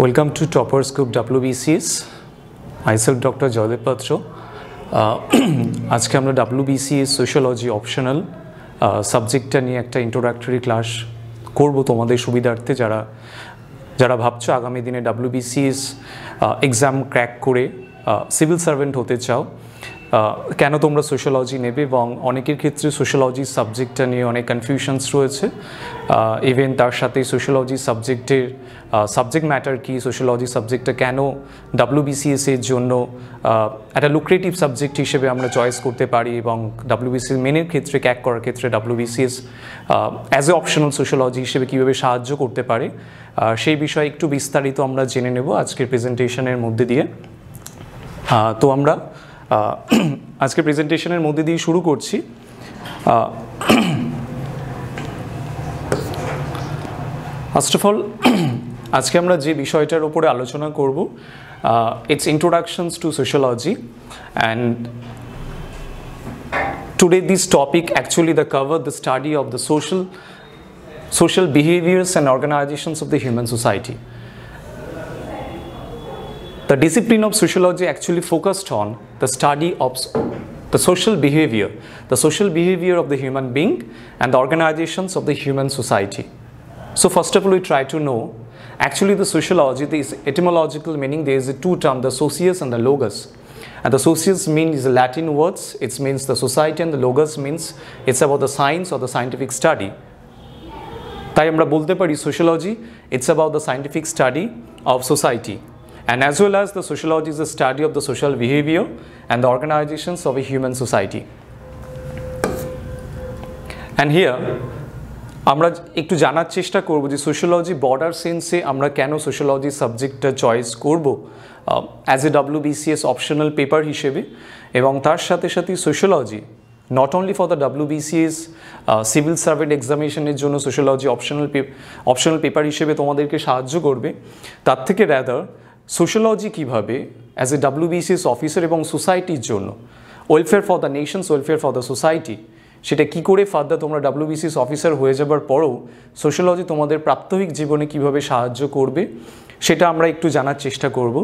Welcome to Topper Scoop WBCS. Myself Dr. Joydev Patra. আজকে আমরা WBCS Sociology optional সাবজেক্টটা নিয়ে একটা ইন্ট্রোডাক্টরি ক্লাস করব তোমাদের সুবিধার্থে যারা ভাবছো আগামী দিনে WBCS এক্সাম ক্র্যাক করে সিভিল সার্ভেন্ট হতে চাও, কেন তোমরা সোশ্যোলজি নেবে এবং অনেকের ক্ষেত্রে সোশ্যোলজি সাবজেক্টটা নিয়ে অনেক কনফিউশনস রয়েছে। ইভেন তার সাথে সোশ্যোলজি সাবজেক্টের সাবজেক্ট ম্যাটার কি, সোশ্যোলজি সাবজেক্টটা কেন WBCS এর জন্য একটা লুক্রেটিভ সাবজেক্ট হিসেবে আমরা চয়েস করতে পারি এবং WBCS মেনের ক্ষেত্রে ক্র্যাক করার ক্ষেত্রে WBCS as a optional sociology হিসেবে কীভাবে সাহায্য করতে পারে, সেই বিষয়ে একটু বিস্তারিত আমরা জেনে নেব আজকের প্রেজেন্টেশনের মধ্যে দিয়ে। তো আমরা আজকে প্রেজেন্টেশনের মধ্যে দিয়ে শুরু করছি। ফার্স্ট অফ অল আজকে আমরা যে বিষয়টার উপরে আলোচনা করব, it's introductions to sociology, and today this topic actually the cover the study of the social behaviors and organizations of the human society. The discipline of sociology actually focused on the study of the social behavior of the human being and the organizations of the human society. So first of all, we try to know actually the sociology, the etymological meaning, there is a two terms, the socius and the logos. And the socius means Latin words, it means the society, and the logos means it's about the science or the scientific study. তাই আমরা বলতে পারি sociology, it's about the scientific study of society. And as well as the sociology is the study of the social behavior and the organizations of a human society. And here আমরা একটু জানার চেষ্টা করব যে সোশ্যোলজি বর্ডার সেন্সে আমরা কেন sociology সাবজেক্টটা চয়েস করব as a WBCS optional paper হিসেবে, এবং তার সাথে সাথে sociology not only for the WBCS civil servant এক্সামিনেশনের জন্য সোশ্যোলজি অপশনাল পেপার হিসেবে তোমাদেরকে সাহায্য করবে, তার থেকে র্যাদার সোশ্যোলজি কীভাবে অ্যাজ এ WBCS অফিসার এবং সোসাইটির জন্য welfare for the Nations, welfare for the society, সেটা কী করে ফার্দার তোমরা WBCS অফিসার হয়ে যাবার পরেও সোশ্যোলজি তোমাদের প্রাত্যহিক জীবনে কীভাবে সাহায্য করবে সেটা আমরা একটু জানার চেষ্টা করব।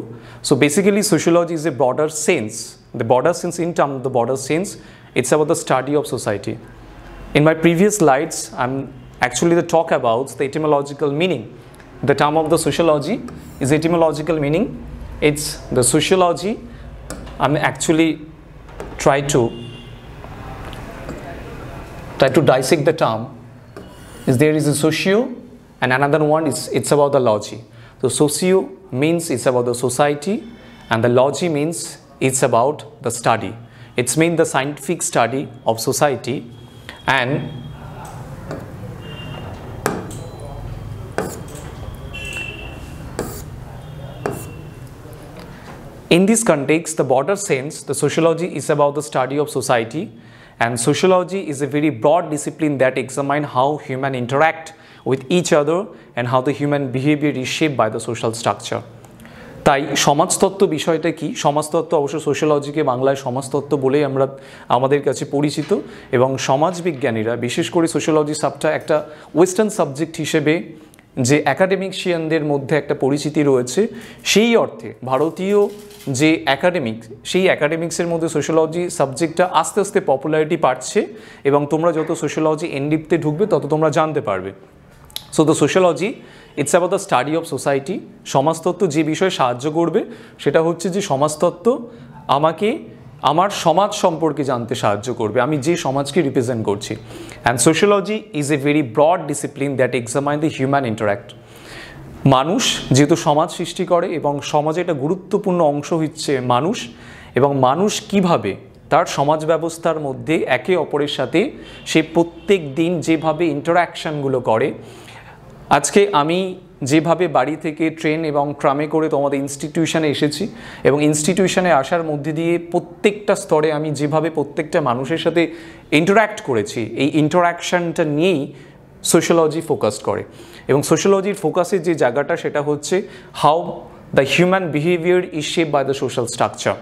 So basically sociology is A broader sense, the broader sense in term the broader sense, it's about the study of society. In my previous slides, I'm actually the talk about the etymological meaning. The term of the sociology is etymological meaning. It's the sociology. I'm actually try to dissect the term. Is there is a socio, and another one is it's about the logy. So socio means it's about the society, and the logy means it's about the study. It's mean the scientific study of society, and in this context, the broader sense, the sociology is about the study of society, and sociology is a very broad discipline that examines how humans interact with each other and how the human behavior is shaped by the social structure. তাই সমাজতত্ত্ব বিষয়টা কি, সমাজতত্ত্ব অবশ্য সোশ্যোলজিকে বাংলায় সমাজতত্ত্ব বলেই আমাদের কাছে পরিচিত, এবং সমাজবিজ্ঞানীরা বিশেষ করে সোশ্যোলজি সাবটা একটা ওয়েস্টার্ন সাবজেক্ট হিসেবে যে অ্যাকাডেমিশিয়ানদের মধ্যে একটা পরিচিতি রয়েছে, সেই অর্থে ভারতীয় যে সেই অ্যাকাডেমিক্সের মধ্যে সোশ্যোলজি সাবজেক্টটা আস্তে আস্তে পপুলারিটি পাচ্ছে, এবং তোমরা যত সোশ্যোলজি এনডিপতে ঢুকবে তত তোমরা জানতে পারবে। So the sociology it's about the study of society. সমাজতত্ত্ব যে বিষয়ে সাহায্য করবে সেটা হচ্ছে যে সমাজতত্ত্ব আমাকে আমার সমাজ সম্পর্কে জানতে সাহায্য করবে, আমি যে সমাজকে রিপ্রেজেন্ট করছি। And sociology is a very broad discipline that examine the human interact. মানুষ যেহেতু সমাজ সৃষ্টি করে এবং সমাজে একটা গুরুত্বপূর্ণ অংশ হচ্ছে মানুষ, এবং মানুষ কিভাবে তার সমাজ ব্যবস্থার মধ্যে একে অপরের সাথে সে প্রত্যেক দিন যেভাবে ইন্টারাকশানগুলো করে। আজকে আমি যেভাবে বাড়ি থেকে ট্রেন এবং ট্রামে করে তোমাদের ইনস্টিটিউশনে এসেছি, এবং ইনস্টিটিউশনে আসার মধ্যে দিয়ে প্রত্যেকটা স্তরে আমি যেভাবে প্রত্যেকটা মানুষের সাথে ইন্টারাক্ট করেছি, এই ইন্টারাকশানটা নিয়েই সোশ্যোলজি ফোকাস করে। এবং সোশ্যোলজির ফোকাসের যে জায়গাটা সেটা হচ্ছে how the human behaviour is shaped by the social structure.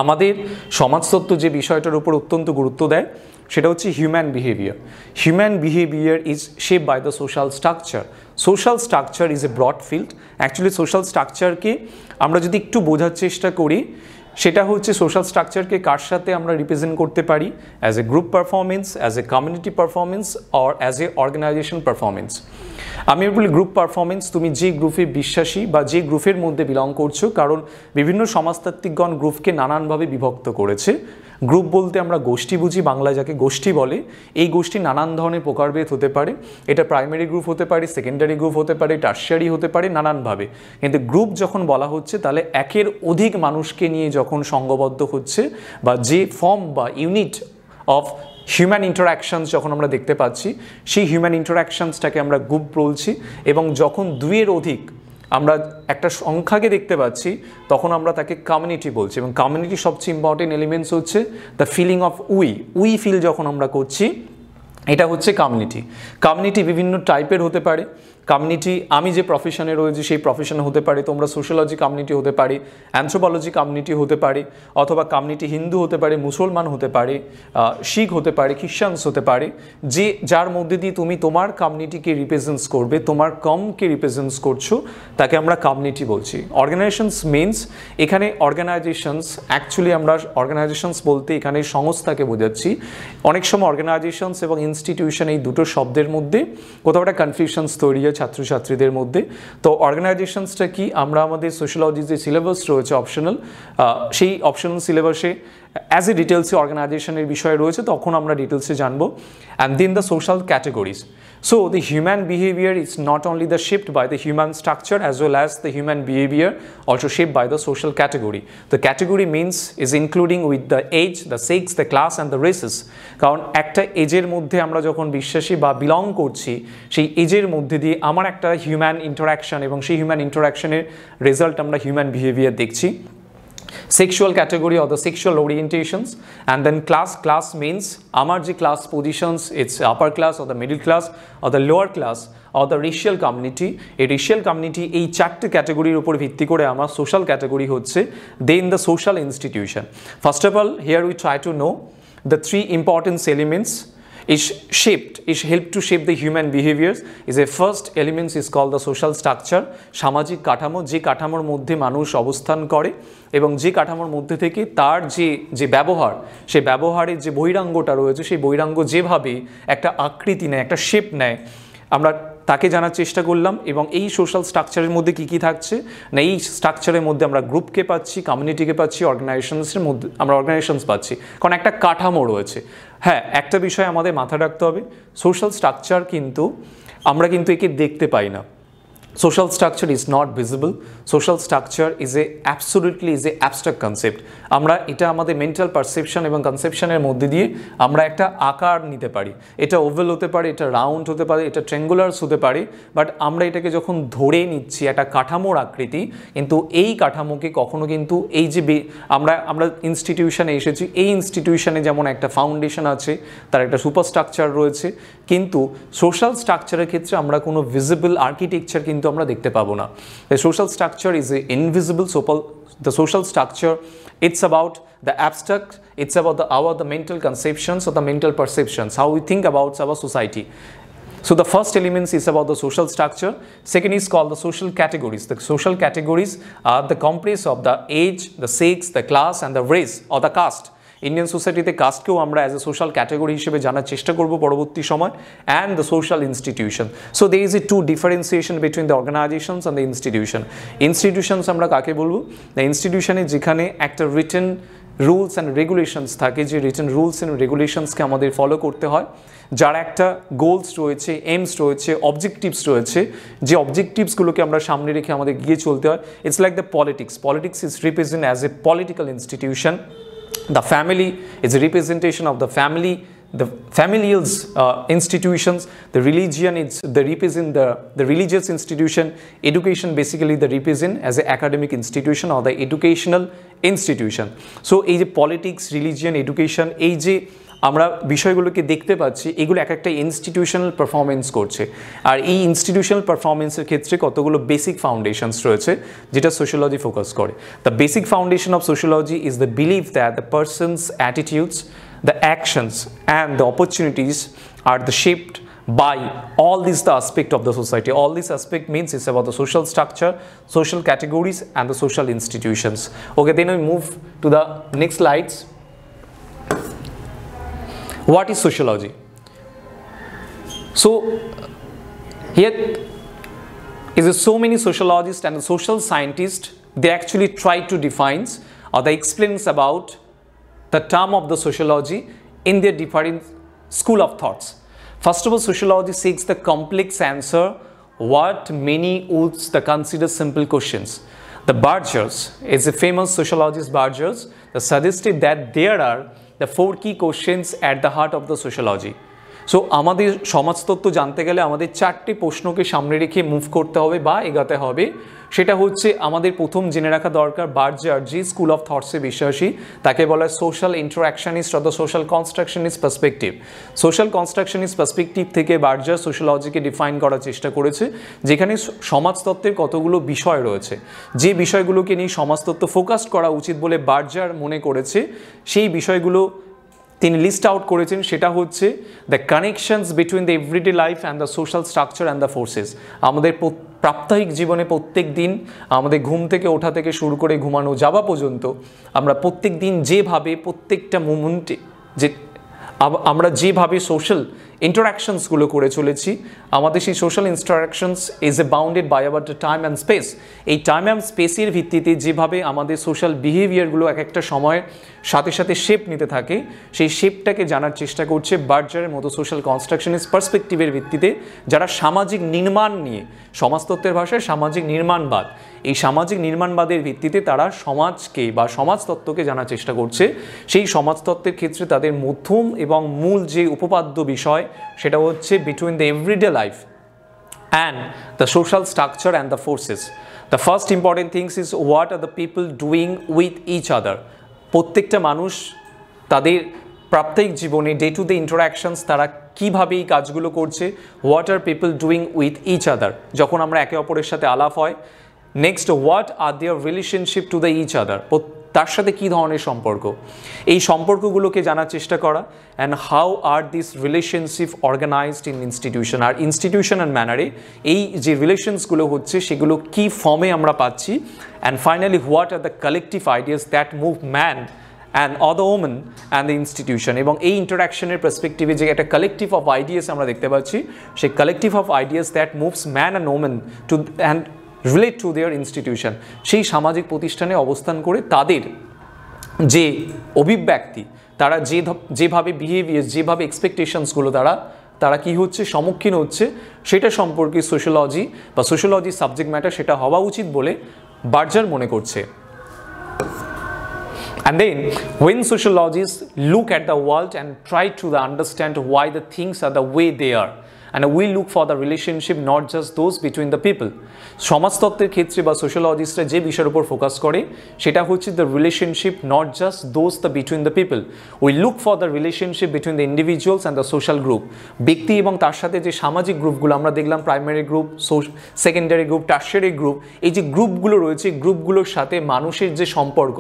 আমাদের সমাজতত্ত্ব যে বিষয়টার উপর অত্যন্ত গুরুত্ব দেয় সেটা হচ্ছে human behaviour. Human behaviour is shape by the social structure. Social structure is a broad field. Actually social স্ট্রাকচারকে আমরা যদি একটু বোঝার চেষ্টা করি, সেটা হচ্ছে সোশ্যাল স্ট্রাকচারকে কার সাথে আমরা রিপ্রেজেন্ট করতে পারি, as a group performance, as a community performance or as a organisation performance. আমি বলি গ্রুপ পারফরমেন্স, তুমি যে গ্রুপে বিশ্বাসী বা যে গ্রুপের মধ্যে বিলং করছো, কারণ বিভিন্ন সমাজতাত্ত্বিকগণ গ্রুপকে নানানভাবে বিভক্ত করেছে। গ্রুপ বলতে আমরা গোষ্ঠী বুঝি, বাংলায় যাকে গোষ্ঠী বলে। এই গোষ্ঠী নানান ধরনের প্রকারভেদ হতে পারে, এটা প্রাইমারি গ্রুপ হতে পারে, সেকেন্ডারি গ্রুপ হতে পারে, টারশিয়ারি হতে পারে, নানানভাবে। কিন্তু গ্রুপ যখন বলা হচ্ছে তাহলে একের অধিক মানুষকে নিয়ে যখন সংঘবদ্ধ হচ্ছে বা যে ফর্ম বা ইউনিট অফ হিউম্যান ইন্টারাকশনস যখন আমরা দেখতে পাচ্ছি, সেই হিউম্যান ইন্টারাকশনসটাকে আমরা গ্রুপ বলছি। এবং যখন দুইয়ের অধিক আমরা একটা সংখ্যাকে দেখতে পাচ্ছি, তখন আমরা তাকে কমিউনিটি বলছি। এবং কমিউনিটি সবচেয়ে ইম্পর্টেন্ট এলিমেন্টস হচ্ছে the feeling of we feel যখন আমরা করছি, এটা হচ্ছে কমিউনিটি। কমিউনিটি বিভিন্ন টাইপের হতে পারে। কমিউনিটি আমি যে প্রফেশনে রয়েছি সেই প্রফেশনে হতে পারে, তোমরা সোশ্যোলজি কমিউনিটি হতে পারে, অ্যানথ্রোপোলজি কমিউনিটি হতে পারে, অথবা কমিউনিটি হিন্দু হতে পারে, মুসলমান হতে পারে, শিখ হতে পারে, খ্রিশ্চানস হতে পারে। যে যার মধ্যে দিয়ে তুমি তোমার কমিউনিটিকে রিপ্রেজেন্টস করবে, তোমার কমকে রিপ্রেজেন্টস করছো, তাকে আমরা কমিউনিটি বলছি। অর্গানাইজেশনস মিনস, এখানে অর্গানাইজেশনস অ্যাকচুয়ালি আমরা অর্গানাইজেশনস বলতে এখানে সংস্থাকে বোঝাচ্ছি। অনেক সময় অর্গানাইজেশনস এবং ইনস্টিটিউশন এই দুটো শব্দের মধ্যে কোথাও একটা কনফিউশনস তৈরি হয় ছাত্রছাত্রীদের মধ্যে। তো অর্গানাইজেশনসটা কি, আমরা আমাদের সোশ্যোলজির যে সিলেবাস রয়েছে অপশনাল, সেই অপশনাল সিলেবাসে অ্যাজ এ ডিটেলসে অর্গানাইজেশনের বিষয় রয়েছে, তখন আমরা ডিটেলসে জানবো। And then the social categories. So the human behavior is not only the shaped by the human structure as well as the human behavior also shaped by the social category. The category means is including with the age, the sex, the class and the races. কারণ একটা এজের মধ্যে আমরা যখন বিশ্বাসী বা belong করছি, সেই এজের মধ্যে দিয়ে আমার একটা হিউম্যান ইন্টারাকশন এবং সেই হিউম্যান ইন্টারাকশনের রেজাল্ট আমরা হিউম্যান বিহেভিয়ার দেখছি। Sexual category or the sexual orientations, and then class means amar je class positions, it's upper class or the middle class or the lower class or the racial community. A racial community এই চারটি ক্যাটাগরির উপর ভিত্তি করে আমার social category হচ্ছে। Then the social institution. First of all, here we try to know the three important elements is help to shape the human behaviors. Is a first element is called the social structure, সামাজিক কাঠামো, যে কাঠামোর মধ্যে মানুষ অবস্থান করে এবং যে কাঠামোর মধ্যে থেকে তার যে ব্যবহার, সেই ব্যবহারের যে বহিরাঙ্গটা রয়েছে, সেই বহিরাঙ্গ যেভাবে একটা আকৃতি নেয়, একটা শেপ নেয়, আমরা তাকে জানার চেষ্টা করলাম। এবং এই সোশ্যাল স্ট্রাকচারের মধ্যে কী কী থাকছে না, এই স্ট্রাকচারের মধ্যে আমরা গ্রুপকে পাচ্ছি, কমিউনিটিকে পাচ্ছি, অর্গানাইজেশনসের মধ্যে আমরা অর্গানাইজেশনস পাচ্ছি, কারণ একটা কাঠামো রয়েছে। হ্যাঁ, একটা বিষয় আমাদের মাথায় রাখতে হবে, সোশ্যাল স্ট্রাকচার কিন্তু আমরা কিন্তু একে দেখতে পাই না। Social structure is not visible. Social structure is a abstract concept. আমরা এটা আমাদের মেন্টাল পারসেপশন এবং কনসেপশনের মধ্যে দিয়ে আমরা একটা আকার নিতে পারি। এটা ওভাল হতে পারে, এটা রাউন্ড হতে পারে, এটা ট্রেঙ্গুলার্স হতে পারে, বাট আমরা এটাকে যখন ধরে নিচ্ছি একটা কাঠামোর আকৃতি, কিন্তু এই কাঠামোকে কখনো কিন্তু এই যে আমরা ইনস্টিটিউশনে এসেছি, এই ইনস্টিটিউশনে যেমন একটা ফাউন্ডেশন আছে, তার একটা সুপারস্ট্রাকচার রয়েছে, কিন্তু সোশ্যাল স্ট্রাকচারের ক্ষেত্রে আমরা কোনো ভিজিবল আর্কিটেকচার কিন্তু আমরা দেখতে পাবো না। The social structure is invisible. So the social structure, it's about the abstract, it's about the mental conceptions or the mental perceptions, how we think about our society. So the first element is about the social structure. Second is called the social categories. The social categories are the comprise of the age, the sex, the class and the race or the caste. Indian সোসাইটিতে কাস্টকেও আমরা as a social category হিসেবে জানার চেষ্টা করব পরবর্তী সময়, and the social institution. So they is a to differentiation between the organisations and the institution. Institutions আমরা কাকে বলবো? দ্য ইনস্টিটিউশনে যেখানে একটা রিটেন রুলস অ্যান্ড রেগুলেশনস থাকে, যে রিটেন রুলস অ্যান্ড রেগুলেশনসকে আমাদের ফলো করতে হয়, যার একটা গোলস রয়েছে, এইমস রয়েছে, অবজেক্টিভস রয়েছে, যে অবজেক্টিভসগুলোকে আমরা সামনে রেখে আমাদের গিয়ে চলতে হয়। It's like the politics is represent as a political institution. The family is a representation of the family, the familial institutions. The religion is the religious institution. Education basically the represent as an academic institution or the educational institution. So এই যে politics, religion, education, এই যে আমরা বিষয়গুলোকে দেখতে পাচ্ছি, এগুলো এক একটা ইনস্টিটিউশনাল পারফরমেন্স করছে। আর এই ইনস্টিটিউশনাল পারফরমেন্সের ক্ষেত্রে কতগুলো বেসিক ফাউন্ডেশনস রয়েছে, যেটা সোশ্যোলজি ফোকাস করে। The basic foundation of sociology is the believe that the persons attitudes, the actions and the opportunities are the shaped by all these the aspect of the society. All this aspect means it's about the social structure, social categories and the social institutions. Okay, then we move to the next slides. What is sociology? So here is so many sociologists and social scientists, they actually try to define or they explain about the term of the sociology in their different school of thoughts. First of all, sociology seeks the complex answer what many would consider simple questions. The Burgers is a famous sociologist Burgers that suggested that there are the 4 key questions at the heart of the sociology. So আমাদের সমাজতত্ত্ব জানতে গেলে আমাদের 4টি প্রশ্নকে সামনে রেখে move করতে হবে বা এগাতে হবে। সেটা হচ্ছে আমাদের প্রথম জেনে রাখা দরকার বার্জার যে স্কুল অফ থটসে বিশ্বাসী তাকে বলা হয় সোশ্যাল ইন্টারঅ্যাকশনিস্ট অথবা সোশ্যাল কনস্ট্রাকশনিস্ট পার্সপেক্টিভ। সোশ্যাল কনস্ট্রাকশনিস্ট পার্সপেক্টিভ থেকে বার্জার সোশ্যোলজিকে ডিফাইন করার চেষ্টা করেছে, যেখানে সমাজতত্ত্বের কতগুলো বিষয় রয়েছে, যে বিষয়গুলোকে নিয়ে সমাজতত্ত্ব ফোকাস করা উচিত বলে বার্জার মনে করেছে, সেই বিষয়গুলো তিনি লিস্ট আউট করেছেন। সেটা হচ্ছে the connections between the everyday life and the social structure and the forces. আমাদের প্রাত্যহিক জীবনে প্রত্যেক দিন আমাদের ঘুম থেকে ওঠা থেকে শুরু করে ঘুমানো যাওয়া পর্যন্ত আমরা প্রত্যেক দিন যেভাবে প্রত্যেকটা মোমেন্টে যে আমরা যেভাবে সোশ্যাল ইন্টারাকশনসগুলো করে চলেছি, আমাদের সেই social interactions is a bounded by our time and space. এই টাইম অ্যান্ড স্পেসের ভিত্তিতে যেভাবে আমাদের সোশ্যাল বিহেভিয়ারগুলো এক একটা সময়ের সাথে সাথে শেপ নিতে থাকে, সেই শেপটাকে জানার চেষ্টা করছে বার্জারের মতো সোশ্যাল কনস্ট্রাকশনিস্ট পার্সপেক্টিভের ভিত্তিতে, যারা সামাজিক নির্মাণ নিয়ে, সমাজতত্ত্বের ভাষায় সামাজিক নির্মাণবাদ, এই সামাজিক নির্মাণবাদের ভিত্তিতে তারা সমাজকে বা সমাজতত্ত্বকে জানার চেষ্টা করছে। সেই সমাজতত্ত্বের ক্ষেত্রে তাদের মধ্যম এবং মূল যে উপপাদ্য বিষয় সেটা হচ্ছে between the everyday life and the social structure and the forces. The first important things is what are the people doing with each other. প্রত্যেকটা মানুষ তাদের প্রাত্যহিক জীবনে ডে টু ডে ইন্টারাকশনস তারা কীভাবে এই কাজগুলো করছে, what are people doing with each other, যখন আমরা একে অপরের সাথে আলাপ হয়। Next, what are their relationship to the each other, তার সাথে কী ধরনের সম্পর্ক, এই সম্পর্কগুলোকে জানার চেষ্টা করা। And how are this relationship organized in institution, আর ইনস্টিটিউশন অ্যান্ড ম্যানারে এই যে রিলেশনসগুলো হচ্ছে সেগুলো কী ফর্মে আমরা পাচ্ছি। And finally, what are the collective ideas that move man and other women and the institution. এবং এই ইন্টারাকশনের পার্সপেক্টিভে যে একটা কালেকটিভ অফ আইডিয়াস আমরা দেখতে পাচ্ছি, সেই collective of ideas that moves man and women to and relate to their institution, সেই সামাজিক প্রতিষ্ঠানে অবস্থান করে তাদের যে অভিব্যক্তি, তারা যেভাবে বিহেভিয়ার, যেভাবে এক্সপেকটেশনসগুলো তারা কি হচ্ছে সম্মুখীন হচ্ছে, সেটা সম্পর্কে সোশ্যোলজি বা সোশ্যোলজি সাবজেক্ট ম্যাটার সেটা হওয়া উচিত বলে বার্জার মনে করছে। And then when sociologists look at the world and try to understand why the things are the way they are, and we look for the relationship not just those between the people. সমাজতত্ত্বের ক্ষেত্রে বা সোশ্যোলজিস্টরা যে বিষয়ের উপর focus করে সেটা হচ্ছে the relationship not just those the between the people, we look for the relationship between the individuals and the social group. ব্যক্তি এবং তার সাথে যে সামাজিক গ্রুপগুলো আমরা দেখলাম, primary group, secondary group, tertiary group, এই যে গ্রুপগুলো রয়েছে, গ্রুপগুলোর সাথে মানুষের যে সম্পর্ক,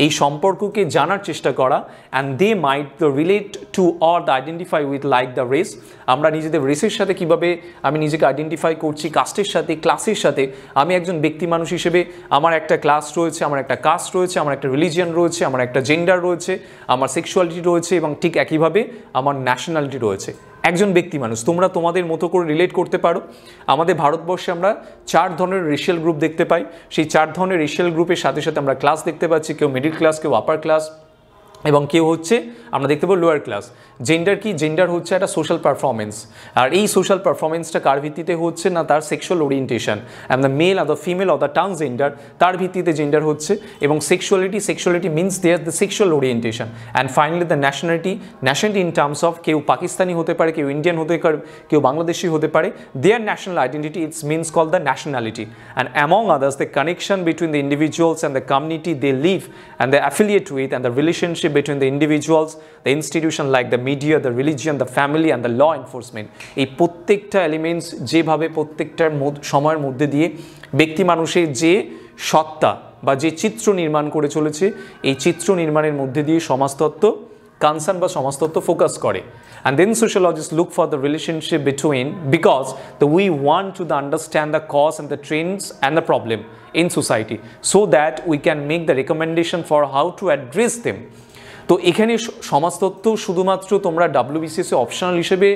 এই সম্পর্ককে জানার চেষ্টা করা। And they might the relate to or the identify with like the race, আমরা নিজেদের রেসের সাথে কীভাবে আমি নিজেকে আইডেন্টিফাই করছি, কাস্টের সাথে, ক্লাসের সাথে। আমি একজন ব্যক্তি মানুষ হিসেবে আমার একটা ক্লাস রয়েছে, আমার একটা কাস্ট রয়েছে, আমার একটা রিলিজিয়ান রয়েছে, আমার একটা জেন্ডার রয়েছে, আমার সেক্সুয়ালিটি রয়েছে এবং ঠিক একইভাবে আমার ন্যাশনালিটি রয়েছে। একজন ব্যক্তি মানুষ, তোমরা তোমাদের মতো করে রিলেট করতে পারো। আমাদের ভারতবর্ষে আমরা 4 ধরনের রেশিয়াল গ্রুপ দেখতে পাই। সেই 4 ধরনের রেশিয়াল গ্রুপের সাথে সাথে আমরা ক্লাস দেখতে পাচ্ছি, কেউ মিডল ক্লাস, কেউ আপার ক্লাস এবং কেউ হচ্ছে আমরা দেখতে পাবো লোয়ার ক্লাস। জেন্ডার কি? জেন্ডার হচ্ছে একটা সোশ্যাল পারফরমেন্স, আর এই সোশ্যাল পারফরমেন্সটা কার ভিত্তিতে হচ্ছে না তার sexual orientation, and the male আর the female or the transgender, তার ভিত্তিতে জেন্ডার হচ্ছে। এবং sexuality means their the sexual orientation. And finally the nationality in terms of কেউ পাকিস্তানি হতে পারে, কেউ ইন্ডিয়ান হতে পারে, কেউ বাংলাদেশি হতে পারে। Their national identity it's means call the nationality, and among others the connection between the individuals and the community they live and the affiliate with, and the relationship between the individuals, the institution like the media, the religion, the family and the law enforcement. এই প্রত্যেকটা elements যেভাবে প্রত্যেকটার সময়ের মধ্যে দিয়ে ব্যক্তি মানুষের যে সত্তা বা যে চিত্র নির্মাণ করে চলেছে, এই চিত্র নির্মাণের মধ্যে দিয়ে সমাজতত্ত্ব কনসার্ন বা সমাজতত্ত্ব ফোকাস করে। And then sociologists look for the relationship between, because we want to understand the cause and the trends and the problem in society so that we can make the recommendation for how to address them. তো এখানে সমাজতত্ত্ব শুধুমাত্র তোমরা WBCS optional হিসেবে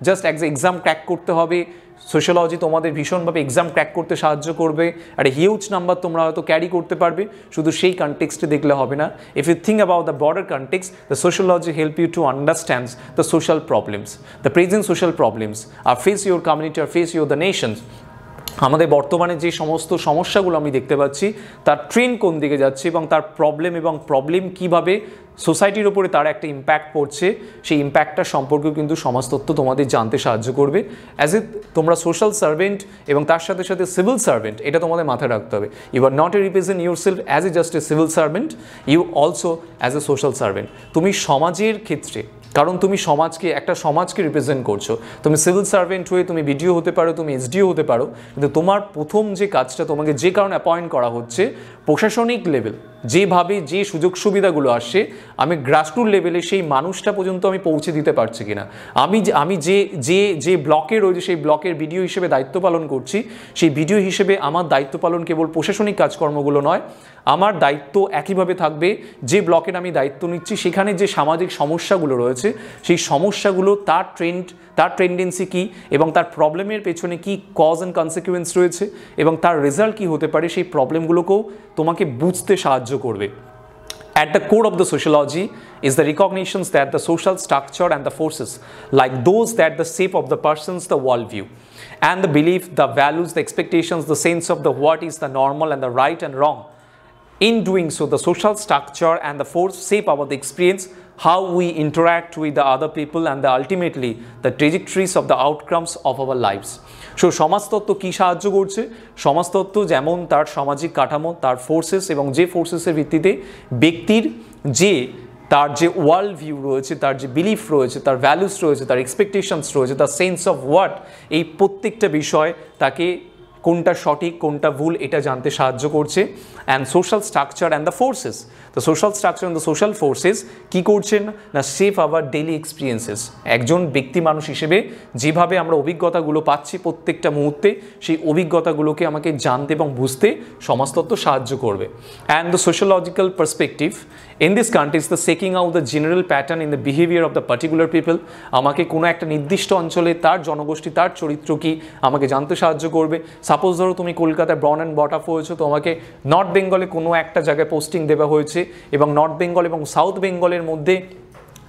just exam crack করতে হবে, sociology তোমাদের ভীষণভাবে exam crack করতে সাহায্য করবে, একটা হিউজ নাম্বার তোমরা হয়তো ক্যারি করতে পারবে, শুধু সেই কনটেক্সটে দেখলে হবে না। If you think about the broader context, the sociology help you to understand the social problems, the present social problems are face your community are face your the nations. আমাদের বর্তমানে যে সমস্ত সমস্যাগুলো আমি দেখতে পাচ্ছি তার ট্রেন্ড কোন দিকে যাচ্ছে এবং তার প্রবলেম কীভাবে সোসাইটির ওপরে তার একটা ইম্প্যাক্ট পড়ছে, সেই ইম্প্যাক্টটা সম্পর্কেও কিন্তু সমাজতত্ত্ব তোমাদের জানতে সাহায্য করবে। অ্যাজ এ তোমরা সোশ্যাল সার্ভেন্ট এবং তার সাথে সাথে সিভিল সার্ভেন্ট, এটা তোমাদের মাথায় রাখতে হবে। You are not a represent your self as a just a civil servant, you also as a social servant. তুমি সমাজের ক্ষেত্রে, কারণ তুমি একটা সমাজকে রিপ্রেজেন্ট করছো, তুমি সিভিল সার্ভেন্ট হয়ে তুমি বিডিও হতে পারো, তুমি এসডিও হতে পারো, কিন্তু তোমার প্রথম যে কাজটা তোমাকে যে কারণে অ্যাপয়েন্ট করা হচ্ছে প্রশাসনিক লেভেল, যেভাবে যে সুযোগ সুবিধাগুলো আসছে আমি গ্রাসরুট লেভেলে সেই মানুষটা পর্যন্ত আমি পৌঁছে দিতে পারছি কিনা, আমি যে ব্লকে রয়েছে সেই ব্লকের বিডিও হিসেবে দায়িত্ব পালন করছি, সেই বিডিও হিসেবে আমার দায়িত্ব পালন কেবল প্রশাসনিক কাজকর্মগুলো নয়, আমার দায়িত্ব একইভাবে থাকবে যে ব্লকের আমি দায়িত্ব নিচ্ছি সেখানে যে সামাজিক সমস্যাগুলো রয়েছে সেই সমস্যাগুলো তার টেন্ডেন্সি কী এবং তার প্রবলেমের পেছনে কী কজ অ্যান্ড কনসিকুয়েন্স রয়েছে এবং তার রেজাল্ট কী হতে পারে, সেই প্রবলেমগুলোকেও তোমাকে বুঝতে সাহায্য করবে। At the core of the sociology is the recognitions that the social structure and the forces, like those that the shape of the person's the worldview, and the belief, the values, the expectations, the sense of the what is the normal and the right and wrong. In doing so, the social structure and the force shape our experience, how we interact with the other people, and ultimately the trajectories of the outcomes of our lives. So সমাজতত্ত্ব কী সাহায্য করছে? সমাজতত্ত্ব যেমন তার সামাজিক কাঠামো, তার forces এবং যে ফোর্সেসের ভিত্তিতে ব্যক্তির তার যে ওয়ার্ল্ড ভিউ রয়েছে, তার যে বিলিফ রয়েছে, তার ভ্যালুস রয়েছে, তার এক্সপেকটেশনস রয়েছে, তার সেন্স অফ হোয়াট, এই প্রত্যেকটা বিষয় তাকে কোনটা সঠিক কোনটা ভুল এটা জানতে সাহায্য করছে। And social structure and the forces, the social structure and the social forces কী করছেন না, সেভ আওয়ার ডেইলি এক্সপিরিয়েন্সেস। একজন ব্যক্তি মানুষ হিসেবে যেভাবে আমরা অভিজ্ঞতাগুলো পাচ্ছি প্রত্যেকটা মুহূর্তে, সেই অভিজ্ঞতাগুলোকে আমাকে জানতে এবং বুঝতে সমাজতত্ত্ব সাহায্য করবে। And the sociological perspective in this context, the seeking out the general pattern in the behaviour of the particular people, আমাকে কোনো একটা নির্দিষ্ট অঞ্চলে তার জনগোষ্ঠী, তার চরিত্র কী আমাকে জানতে সাহায্য করবে। সাপোজ ধরো তুমি কলকাতায় বর্ন অ্যান্ড বট আপ হয়েছো, তোমাকে নর্থ বেঙ্গলে কোনো একটা জায়গায় পোস্টিং দেওয়া হয়েছে এবং নর্থ বেঙ্গল এবং সাউথ বেঙ্গলের মধ্যে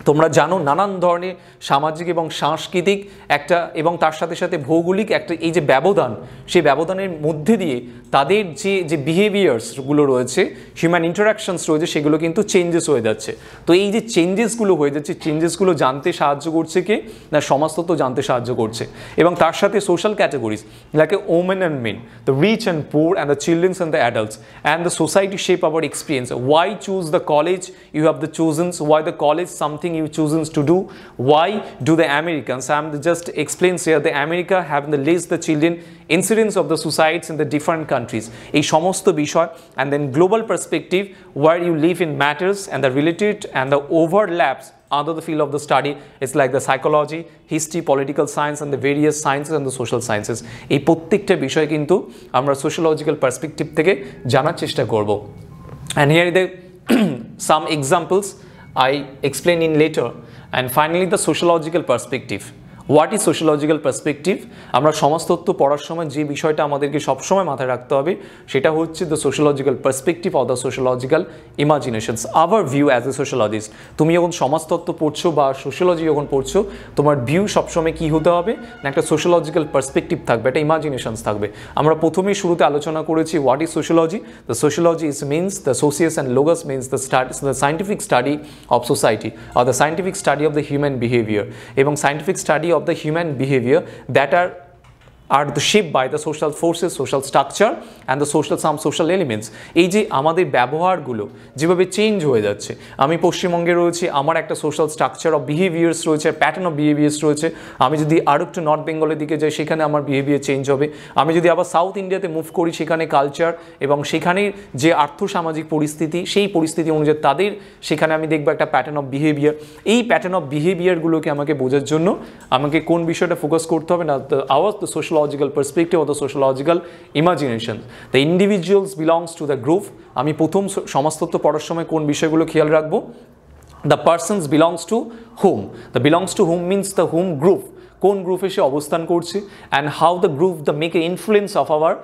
তোমরা জানো নানান ধরনের সামাজিক এবং সাংস্কৃতিক একটা এবং তার সাথে সাথে ভৌগোলিক একটা এই যে ব্যবধান, সেই ব্যবধানের মধ্যে দিয়ে তাদের যে বিহেভিয়ার্সগুলো রয়েছে, হিউম্যান ইন্টারাকশনস রয়েছে, সেগুলো কিন্তু চেঞ্জেস হয়ে যাচ্ছে। তো এই যে চেঞ্জেসগুলো হয়ে যাচ্ছে, চেঞ্জেসগুলো জানতে সাহায্য করছে কে না, সমাজতত্ত্ব জানতে সাহায্য করছে। এবং তার সাথে social categories like a women and men, the rich and poor and the childrens and the adults and the society shape our experience. Why choose the college you have the chosens, why the college something you chosen to do, why do the Americans, I'm just explains here, the America have the list the children incidence of the suicides in the different countries, এই সমস্ত বিষয়। and then global perspective, where you live in matters and the related and the overlaps under the field of the study, it's like the psychology, history, political science and the various sciences and the social sciences, এই প্রত্যেকটা বিষয় কিন্তু আমরা sociological perspective থেকে জানার চেষ্টা করব। and here the some examples I explain in later. And finally the sociological perspective. What is sociological perspective? আমরা সমাজতত্ত্ব পড়ার সময় যে বিষয়টা আমাদেরকে সবসময় মাথায় রাখতে হবে সেটা হচ্ছে the sociological perspective or the sociological imaginations, our view as a sociologist. তুমি যখন সমাজতত্ত্ব পড়ছো বা সোশ্যোলজি যখন পড়ছো, তোমার ভিউ সবসময় কী হতে হবে না, একটা সোশ্যোলজিক্যাল পার্সপেক্টিভ থাকবে, একটা ইমাজিনেশনস থাকবে। আমরা প্রথমেই শুরুতে আলোচনা করেছি what is sociology. The sociology is means the socius and logos means the scientific study of society or the scientific study of the human behaviour, এবং scientific study of the human behavior that are are shaped by the social forces, social structure and the some social elements. এই যে আমাদের ব্যবহারগুলো যেভাবে change হয়ে যাচ্ছে, আমি পশ্চিমবঙ্গে রয়েছি, আমার একটা সোশ্যাল স্ট্রাকচার অফ বিহেভিয়ার্স রয়েছে, প্যাটার্ন অফ বিহেভিয়ার্স রয়েছে। আমি যদি আরও একটু নর্থ বেঙ্গলের দিকে যাই, সেখানে আমার বিহেভিয়ার চেঞ্জ হবে। আমি যদি আবার সাউথ ইন্ডিয়াতে মুভ করি, সেখানে কালচার এবং সেখানের যে আর্থসামাজিক পরিস্থিতি, সেই পরিস্থিতি অনুযায়ী তাদের সেখানে আমি দেখবো একটা প্যাটার্ন অফ বিহেভিয়ার। এই প্যাটার্ন অফ বিহেভিয়ারগুলোকে আমাকে বোঝার জন্য আমাকে কোন বিষয়টা ফোকাস করতে হবে না, the sociological perspective or the sociological imagination. The individuals belongs to the group. আমি প্রথম সমাজতত্ত্ব পড়ার সময় কোন বিষয়গুলো খেয়াল রাখবো? The persons belongs to whom. The belongs to whom means the whom group. কোন গ্রুপে সে অবস্থান করছে, and how the group the make an influence of our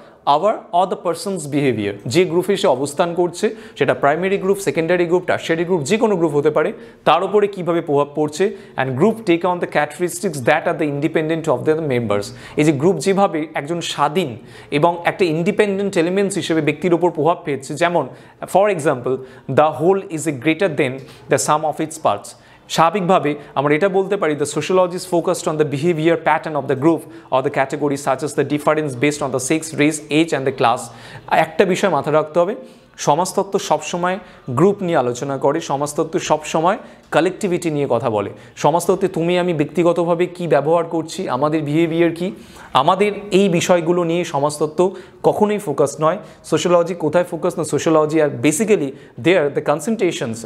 or the person's behavior. যে গ্রুপে সে অবস্থান করছে, সেটা primary group, secondary group, tertiary group, যে কোনো গ্রুপ হতে পারে, তার উপরে কীভাবে প্রভাব পড়ছে। And group take on the characteristics that are the independent of the members. এই যে গ্রুপ যেভাবে একজন স্বাধীন এবং একটা ইন্ডিপেন্ডেন্ট এলিমেন্টস হিসেবে ব্যক্তির ওপর প্রভাব ফেলছে, যেমন for example the whole is a greater than the sum of its parts. স্বাভাবিকভাবে আমরা এটা বলতে পারি the sociology is focused on the behaviour pattern of the group or the category such as the difference based on the sex, race, age and the class. একটা বিষয় মাথায় রাখতে হবে, সমাজতত্ত্ব সবসময় গ্রুপ নিয়ে আলোচনা করে, সমাজতত্ত্ব সবসময় কালেকটিভিটি নিয়ে কথা বলে। সমাজতত্ত্বে তুমি আমি ব্যক্তিগতভাবে কি ব্যবহার করছি, আমাদের বিহেভিয়ার কি, আমাদের এই বিষয়গুলো নিয়ে সমাজতত্ত্ব কখনোই ফোকাস নয়। সোশ্যোলজি কোথায় ফোকাস? না, sociology are basically their the concentrations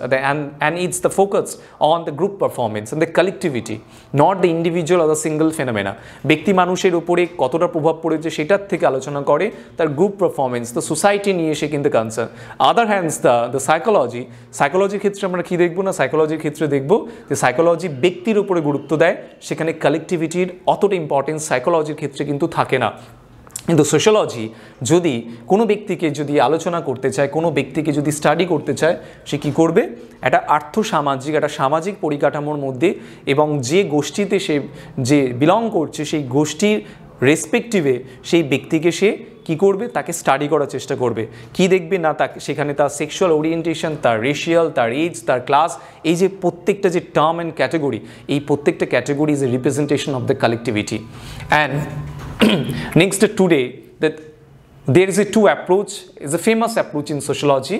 and it's the focus on the group performance and the collectivity, not the individual or the single phenomena. ব্যক্তি মানুষের উপরে কতটা প্রভাব পড়েছে সেটার থেকে আলোচনা করে, তার গ্রুপ পারফরমেন্স, দ্য সোসাইটি নিয়ে সে কিন্তু কনসার্ন। আদার হ্যান্ডস দ্য সাইকোলজির ক্ষেত্রে আমরা কী দেখবো? না, সাইকোলজির ক্ষেত্রে দেখব যে সাইকোলজি ব্যক্তির উপরে গুরুত্ব দেয়, সেখানে কালেকটিভিটির অতটা ইম্পর্টেন্স সাইকোলজির ক্ষেত্রে কিন্তু থাকে না। কিন্তু সোশ্যোলজি যদি কোনো ব্যক্তিকে যদি আলোচনা করতে চায়, কোনো ব্যক্তিকে যদি স্টাডি করতে চায়, সে কী করবে? একটা আর্থসামাজিক, একটা সামাজিক পরিকাঠামোর মধ্যে এবং যে গোষ্ঠীতে সে যে বিলং করছে, সেই গোষ্ঠীর রেসপেক্টিভে সেই ব্যক্তিকে সে কী করবে? তাকে স্টাডি করার চেষ্টা করবে। কি দেখবে? না, তাকে সেখানে তার সেক্সুয়াল ওরিয়েন্টেশন, তার রেশিয়াল, তার এজ, তার ক্লাস, এই যে প্রত্যেকটা যে টার্ম অ্যান্ড ক্যাটাগরি, এই প্রত্যেকটা category is a representation of the collectivity. And next today that there is a two approach, is a famous approach in sociology,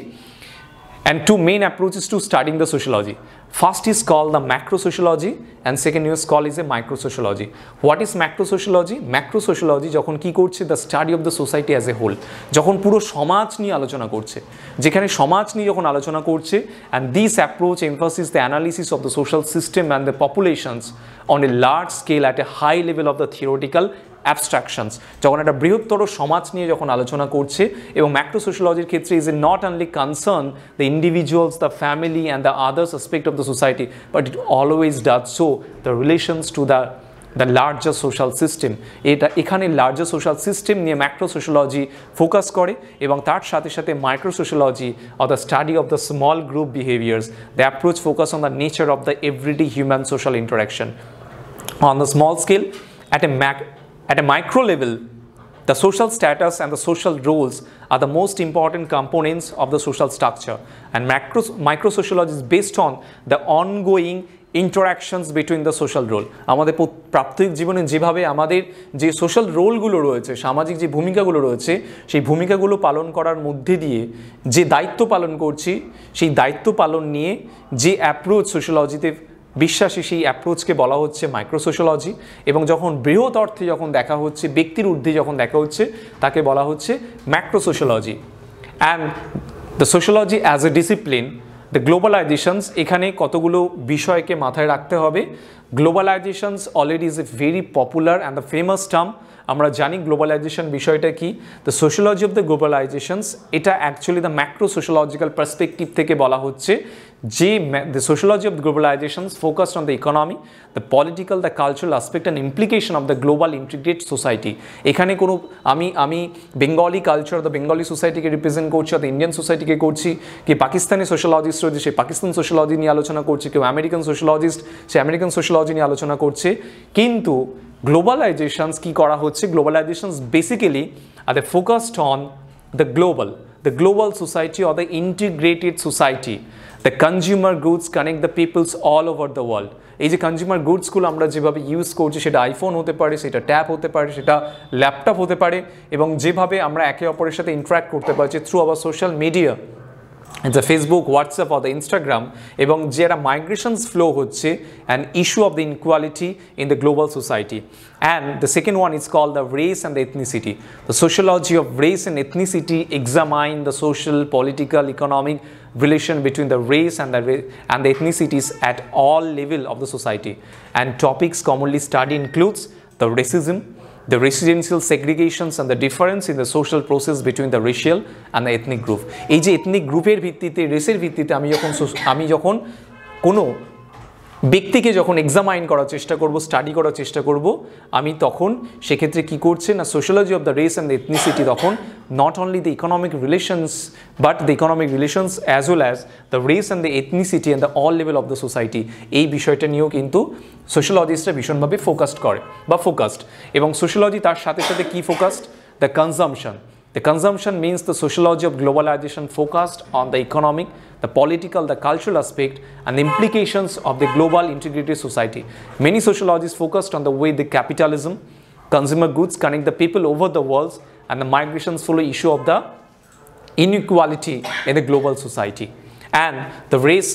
and two main approaches to studying the sociology. First is called the macro sociology and second is called is a micro sociology. What is macro sociology? Macro sociology যখন কি করছে? the study of the society as a whole, যখন পুরো সমাজ নিয়ে আলোচনা করছে, যেখানে সমাজ নিয়ে যখন আলোচনা করছে, and this approach emphasizes the analysis of the social system and the populations on a large scale at a high level of the theoretical abstractions. যখন একটা বৃহত্তর সমাজ নিয়ে যখন আলোচনা করছে, এবং ম্যাক্রো সোশ্যোলজির ক্ষেত্রে is a not only concern the individuals, the family and the others aspect of the society, but it always does so the relations to the larger social system. এখানে লার্জার সোশ্যাল সিস্টেম নিয়ে macro sociology focus করে, এবং তার সাথে সাথে micro sociology or the study of the small group behaviours, the approach focus on the nature of the everyday human social interaction. On the small scale, at a micro level, the social status and the social roles are the most important components of the social structure, and micro sociology is based on the ongoing interactions between the social role. আমাদের প্রাত্যহিক জীবনে যেভাবে আমাদের যে social রোলগুলো রয়েছে, সামাজিক যে ভূমিকাগুলো রয়েছে, সেই ভূমিকাগুলো পালন করার মধ্যে দিয়ে যে দায়িত্ব পালন করছি, সেই দায়িত্ব পালন নিয়ে যে অ্যাপ্রোচ সোশ্যোলজিতে বিশ্বাসী, সেই অ্যাপ্রোচকে বলা হচ্ছে মাইক্রো সোশ্যোলজি। এবং যখন বৃহৎ অর্থে যখন দেখা হচ্ছে, ব্যক্তির ঊর্ধ্বে যখন দেখা হচ্ছে, তাকে বলা হচ্ছে macro sociology. And the sociology as a discipline, the globalizations, এখানে কতগুলো বিষয়কে মাথায় রাখতে হবে। Globalizations already is a very popular and the famous term. আমরা জানি গ্লোবালাইজেশন বিষয়টা কি। The sociology of the globalizations, এটা actually the macro sociological perspective থেকে বলা হচ্ছে যে the sociology of the globalizations focused on the economy, the political, the cultural aspect and implication of the global integrated society. এখানে কোনো আমি Bengali culture, the Bengali সোসাইটিকে represent করছি, the Indian সোসাইটিকে করছি, কি পাকিস্তানি সোশ্যোলজিস্ট রয়েছে সে পাকিস্তান সোশ্যোলজি নিয়ে আলোচনা করছে, কেউ আমেরিকান সোশ্যোলজিস্ট সে আমেরিকান সোশ্যোলজি নিয়ে আলোচনা করছে। কিন্তু গ্লোবালাইজেশনস কি করা হচ্ছে? Globalizations basically are the focused on the global, the global society or the integrated society. The consumer goods connect the peoples all over the world. এই যে কনজিউমার গুডসগুলো আমরা যেভাবে ইউজ করছি, সেটা আইফোন হতে পারে, সেটা ট্যাব হতে পারে, সেটা ল্যাপটপ হতে পারে, এবং যেভাবে আমরা একে অপরের সাথে ইন্টারাক্ট করতে পারছি through hour social media, the Facebook, WhatsApp or the Instagram, এবং যেটা migrations flow হচ্ছে an issue of the inequality in the global society. And the second one is called the race and the ethnicity. The sociology of race and ethnicity examine the social, political, economic relation between the race and the ethnicities at all level of the society. And topics commonly studied includes the racism, the residential segregations and the difference in the social process between the racial and the ethnic group. এই যে ethnic গ্রুপের ভিত্তিতে, রেসের ভিত্তিতে আমি যখন কোনো ব্যক্তিকে যখন এক্সামাইন করার চেষ্টা করব, স্টাডি করার চেষ্টা করব, আমি তখন সেক্ষেত্রে কি করছে না, sociology of the race and the ethnicity তখন not only the economic relations but the economic relations as well as the race and the ethnicity and the all level of the society, এই বিষয়টা নিয়েও কিন্তু সোশ্যোলজিস্টরা ভীষণভাবে focused করে বা focused. এবং sociology তার সাথে সাথে কি focused? The consumption. The consumption means the sociology of globalization focused on the economic, the political, the cultural aspect and the implications of the global integrated society. Many sociologists focused on the way the capitalism, consumer goods connect the people over the world and the migrations follow issue of the inequality in the global society. And the race